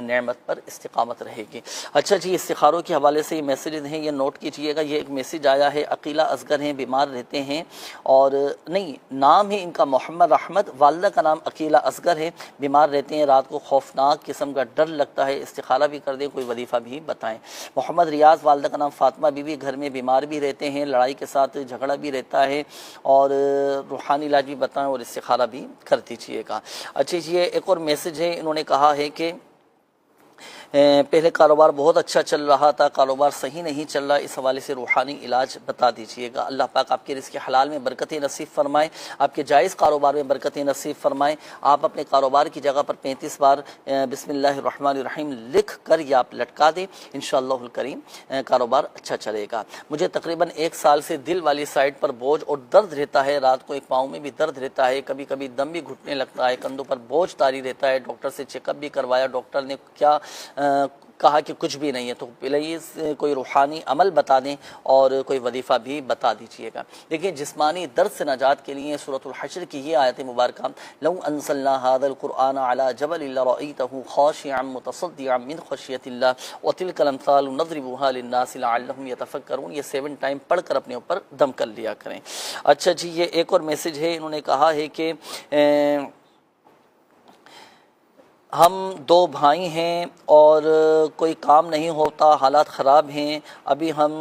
نعمت پر استقامت رہے گی۔ اچھا جی، استخاروں کے حوالے سے یہ میسیجز ہیں، یہ نوٹ کیجئے گا۔ یہ ایک میسیج آیا ہے، عقیلہ اصغر ہیں، بیمار رہتے ہیں اور نہیں نام ہے ان کا محمد احمد، والدہ کا نام عقیلہ اصغر ہے، بیمار رہتے ہیں، رات کو خوفناک قسم کا ڈر لگتا ہے، استخارہ بھی کر دیں، کوئی وظیفہ بھی بتائیں۔ محمد ریاض، والدہ کا نام فاطمہ بی بی، گھر میں بیمار بھی رہتے ہیں، لڑائی کے ساتھ جھگڑا بھی رہتا ہے اور روحانی علاج بھی بتائیں اور استخارہ بھی کر دیجیے گا۔ اچھا یہ ایک اور میسج ہے، انہوں نے کہا ہے کہ پہلے کاروبار بہت اچھا چل رہا تھا، کاروبار صحیح نہیں چل رہا، اس حوالے سے روحانی علاج بتا دیجیے گا۔ اللہ پاک آپ کے رزق حلال میں برکتیں نصیب فرمائے، آپ کے جائز کاروبار میں برکتیں نصیب فرمائے۔ آپ اپنے کاروبار کی جگہ پر 35 بار بسم اللہ الرحمن الرحیم لکھ کر یا آپ لٹکا دیں، انشاءاللہ الکریم کاروبار اچھا چلے گا۔ مجھے تقریباً 1 سال سے دل والی سائڈ پر بوجھ اور درد رہتا ہے، رات کو ایک پاؤں میں بھی درد رہتا ہے، کبھی کبھی دم بھی گھٹنے لگتا ہے، کندھوں پر بوجھ طاری رہتا ہے، ڈاکٹر سے چیک اپ بھی کروایا، ڈاکٹر نے کیا کہا کہ کچھ بھی نہیں ہے، تو پلیز کوئی روحانی عمل بتا دیں اور کوئی وظیفہ بھی بتا دیجیے گا۔ دیکھیں جسمانی درد سے نجات کے لیے سورۃ الحشر کی یہ آیت مبارکہ، لو انزلنا هذا القرآن على جبل لرأيته خاشعا متصدعا من خشیۃ اللہ وتلك الامثال نضربها للناس لعلهم يتفکرون، یہ 7 ٹائم پڑھ کر اپنے اوپر دم کر لیا کریں۔ اچھا جی یہ ایک اور میسج ہے، انہوں نے کہا ہے کہ ہم 2 بھائی ہیں اور کوئی کام نہیں ہوتا، حالات خراب ہیں، ابھی ہم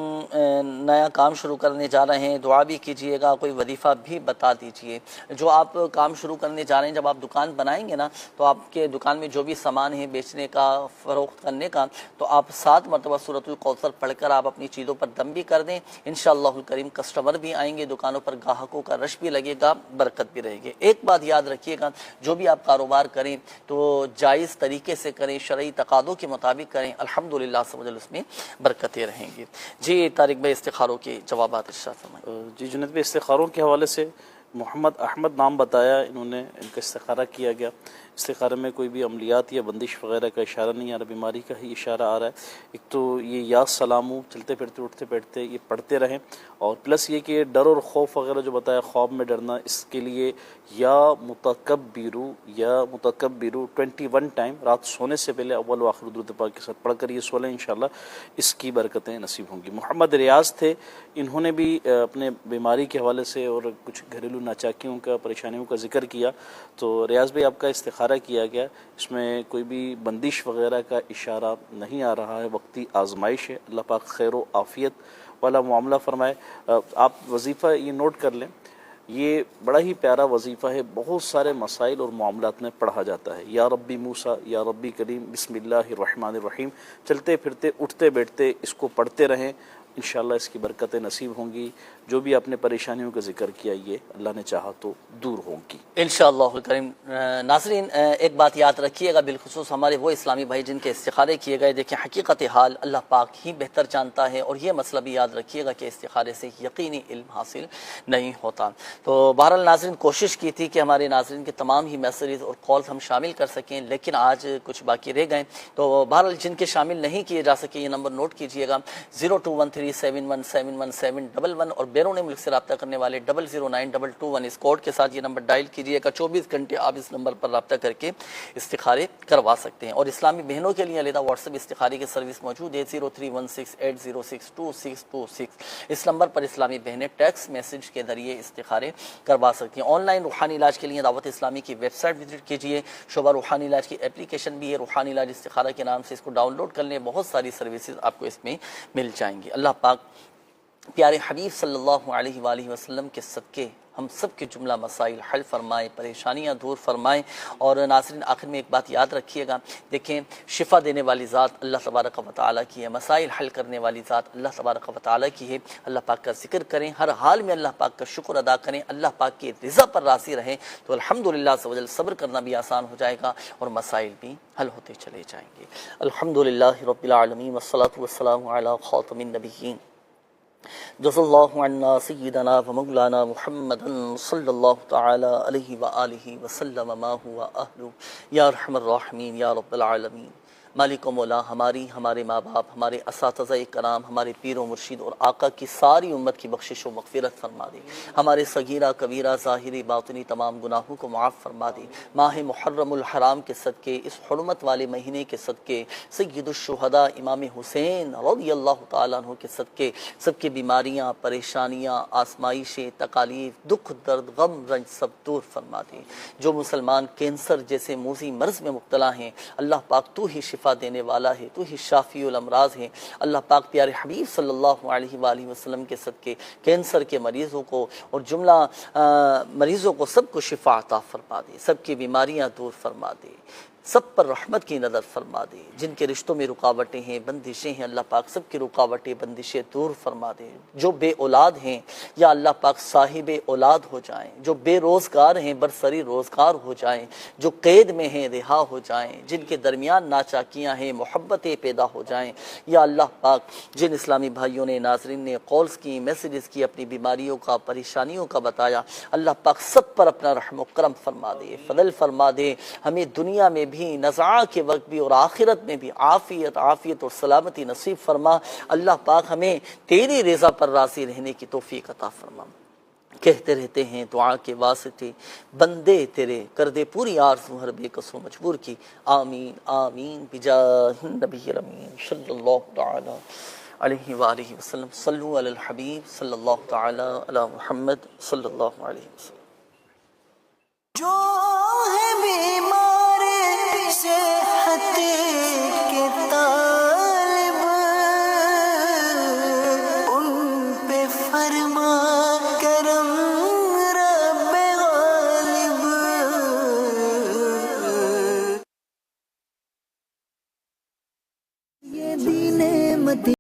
نیا کام شروع کرنے جا رہے ہیں، دعا بھی کیجئے گا، کوئی وظیفہ بھی بتا دیجئے۔ جو آپ کام شروع کرنے جا رہے ہیں، جب آپ دکان بنائیں گے نا تو آپ کے دکان میں جو بھی سامان ہے بیچنے کا، فروخت کرنے کا، تو آپ 7 مرتبہ سورۃ الکوثر پڑھ کر آپ اپنی چیزوں پر دم بھی کر دیں، انشاءاللہ الکریم کسٹمر بھی آئیں گے، دکانوں پر گاہکوں کا رش بھی لگے گا، برکت بھی رہے گی۔ ایک بات یاد رکھیے گا، جو بھی آپ کاروبار کریں تو جائز طریقے سے کریں، شرعی تقاضوں کے مطابق کریں، الحمدللہ سب اس میں برکتیں رہیں گی۔ جی طارق بھائی استخاروں کے جوابات ارشاد فرمائیں۔ جی جنید بھائی استخاروں کے حوالے سے محمد احمد نام بتایا انہوں نے، ان کا استخارہ کیا گیا۔ استخارے میں کوئی بھی عملیات یا بندش وغیرہ کا اشارہ نہیں آ رہا، بیماری کا ہی اشارہ آ رہا ہے۔ ایک تو یہ یا سلامو چلتے پھرتے اٹھتے بیٹھتے یہ پڑھتے رہیں، اور پلس یہ کہ ڈر اور خوف وغیرہ جو بتایا، خواب میں ڈرنا، اس کے لیے یا متکبرو 21 ٹائم رات سونے سے پہلے اول و آخر درود پاک کے ساتھ پڑھ کر یہ سولیں، انشاءاللہ اس کی برکتیں نصیب ہوں گی۔ محمد ریاض تھے، انہوں نے بھی اپنے بیماری کے حوالے سے اور کچھ گھریلو ناچاکیوں کا، پریشانیوں کا ذکر کیا، تو ریاض بھائی آپ کا استخارہ کیا گیا، اس میں کوئی بھی بندش وغیرہ کا اشارہ نہیں آ رہا ہے، وقتی آزمائش ہے، اللہ پاک خیر و عافیت والا معاملہ فرمائے۔ آپ وظیفہ یہ نوٹ کر لیں، یہ بڑا ہی پیارا وظیفہ ہے، بہت سارے مسائل اور معاملات میں پڑھا جاتا ہے۔ یا ربی موسیٰ، یا ربی کریم، بسم اللہ الرحمن الرحیم، چلتے پھرتے اٹھتے بیٹھتے اس کو پڑھتے رہیں، انشاءاللہ اس کی برکتیں نصیب ہوں گی۔ جو بھی آپ نے پریشانیوں کا ذکر کیا یہ اللہ نے چاہا تو دور ہوں گی انشاءاللہ الکریم۔ ناظرین ایک بات یاد رکھیے گا، بالخصوص ہمارے وہ اسلامی بھائی جن کے استخارے کیے گئے، دیکھیں حقیقت حال اللہ پاک ہی بہتر جانتا ہے، اور یہ مسئلہ بھی یاد رکھیے گا کہ استخارے سے یقینی علم حاصل نہیں ہوتا۔ تو بہرحال ناظرین کوشش کی تھی کہ ہمارے ناظرین کے تمام ہی میسیجز اور کالز ہم شامل کر سکیں، لیکن آج کچھ باقی رہ گئے، تو بہرحال جن کے شامل نہیں کیے جا سکے یہ نمبر نوٹ کیجئے گا، 0213717711 اور بیرون ملک سے رابطہ کرنے والے 009221 اس کوڈ کے ساتھ یہ نمبر ڈائل کیجئے گا۔ 24 گھنٹے آپ اس نمبر پر رابطہ کر کے استخارے کروا سکتے ہیں، اور اسلامی بہنوں کے لیے علیحدہ واٹس ایپ استخارے کی سروس موجود ہے، 0316806226 اس نمبر پر اسلامی بہنیں ٹیکسٹ میسج کے ذریعے استخارے کروا سکتی ہیں۔ آن لائن روحانی علاج کے لیے دعوت اسلامی کی ویب سائٹ وزٹ کیجئے، شعبہ روحانی علاج کی اپلیکیشن بھی ہے، روحانی علاج استخارہ کے نام سے، اس کو ڈاؤن لوڈ کر لیں، بہت ساری سروسز آپ کو اس میں مل جائیں گی۔ اللہ پاک پیارے حبیب صلی اللہ علیہ وآلہ وسلم کے صدقے ہم سب کے جملہ مسائل حل فرمائے، پریشانیاں دور فرمائے۔ اور ناظرین آخر میں ایک بات یاد رکھیے گا، دیکھیں شفا دینے والی ذات اللہ تبارک و تعالیٰ کی ہے، مسائل حل کرنے والی ذات اللہ تبارک و تعالیٰ کی ہے۔ اللہ پاک کا ذکر کریں، ہر حال میں اللہ پاک کا شکر ادا کریں، اللہ پاک کی رضا پر راضی رہیں تو الحمدللہ عز و جل صبر کرنا بھی آسان ہو جائے گا اور مسائل بھی حل ہوتے چلے جائیں گے۔ الحمدللہ رب العالمین والصلاة والسلام علی خاتم النبیین جزا اللہ عنا سیدنا و مولانا محمد صلی اللہ تعالی علیہ وآلہ وسلم ما ہوا اہلو یا ارحم الراحمین یا رب العالمین۔ مالک و مولا ہمارے ماں باپ، ہمارے اساتذہ کرام، ہمارے پیر و مرشد اور آقا کی ساری امت کی بخشش و مغفرت فرما دے، ہمارے صغیرہ کبیرہ ظاہری باطنی تمام گناہوں کو معاف فرما دے۔ ماہ محرم الحرام کے صدقے، اس حرمت والے مہینے کے صدقے، سید الشہداء امام حسین رضی اللہ تعالیٰ عنہ کے صدقے سب کی بیماریاں، پریشانیاں، آزمائشیں، تکالیف، دکھ، درد، غم، رنج سب دور فرما دے۔ جو مسلمان کینسر جیسے موذی مرض میں مبتلا ہیں اللہ پاک تو ہی شفا دینے والا ہے، تو ہی شافی الامراض ہے۔ اللہ پاک پیارے حبیب صلی اللہ علیہ وآلہ وسلم کے صدقے کینسر کے مریضوں کو اور جملہ مریضوں کو سب کو شفا عطا فرما دے، سب کی بیماریاں دور فرما دے، سب پر رحمت کی نظر فرما دے۔ جن کے رشتوں میں رکاوٹیں ہیں، بندشیں ہیں، اللہ پاک سب کی رکاوٹیں، بندشیں دور فرما دے۔ جو بے اولاد ہیں یا اللہ پاک صاحب اولاد ہو جائیں، جو بے روزگار ہیں برسری روزگار ہو جائیں، جو قید میں ہیں رہا ہو جائیں، جن کے درمیان ناچاکیاں ہیں محبتیں پیدا ہو جائیں، یا اللہ پاک جن اسلامی بھائیوں نے، ناظرین نے کالز کی، میسیجز کی، اپنی بیماریوں کا، پریشانیوں کا بتایا، اللہ پاک سب پر اپنا رحم و کرم فرما دے، فضل فرما دے۔ ہمیں دنیا میں بھی نزعہ کے وقت بھی اور آخرت میں بھی عافیت اور سلامتی نصیب فرما۔ اللہ پاک ہمیں تیری رضا پر راضی رہنے کی توفیق عطا فرما۔ کہتے رہتے ہیں دعا کے واسطے بندے تیرے، کر دے پوری آرزو ہر بے کسو مجبور کی، آمین آمین بجاہ النبی الامین صلی اللہ تعالی علیہ وآلہ وسلم۔ صلو علی الحبیب صلی اللہ تعالی علی محمد صلی اللہ علیہ وسلم۔ جو ہے بیمار صحت کے طالب ان پہ فرما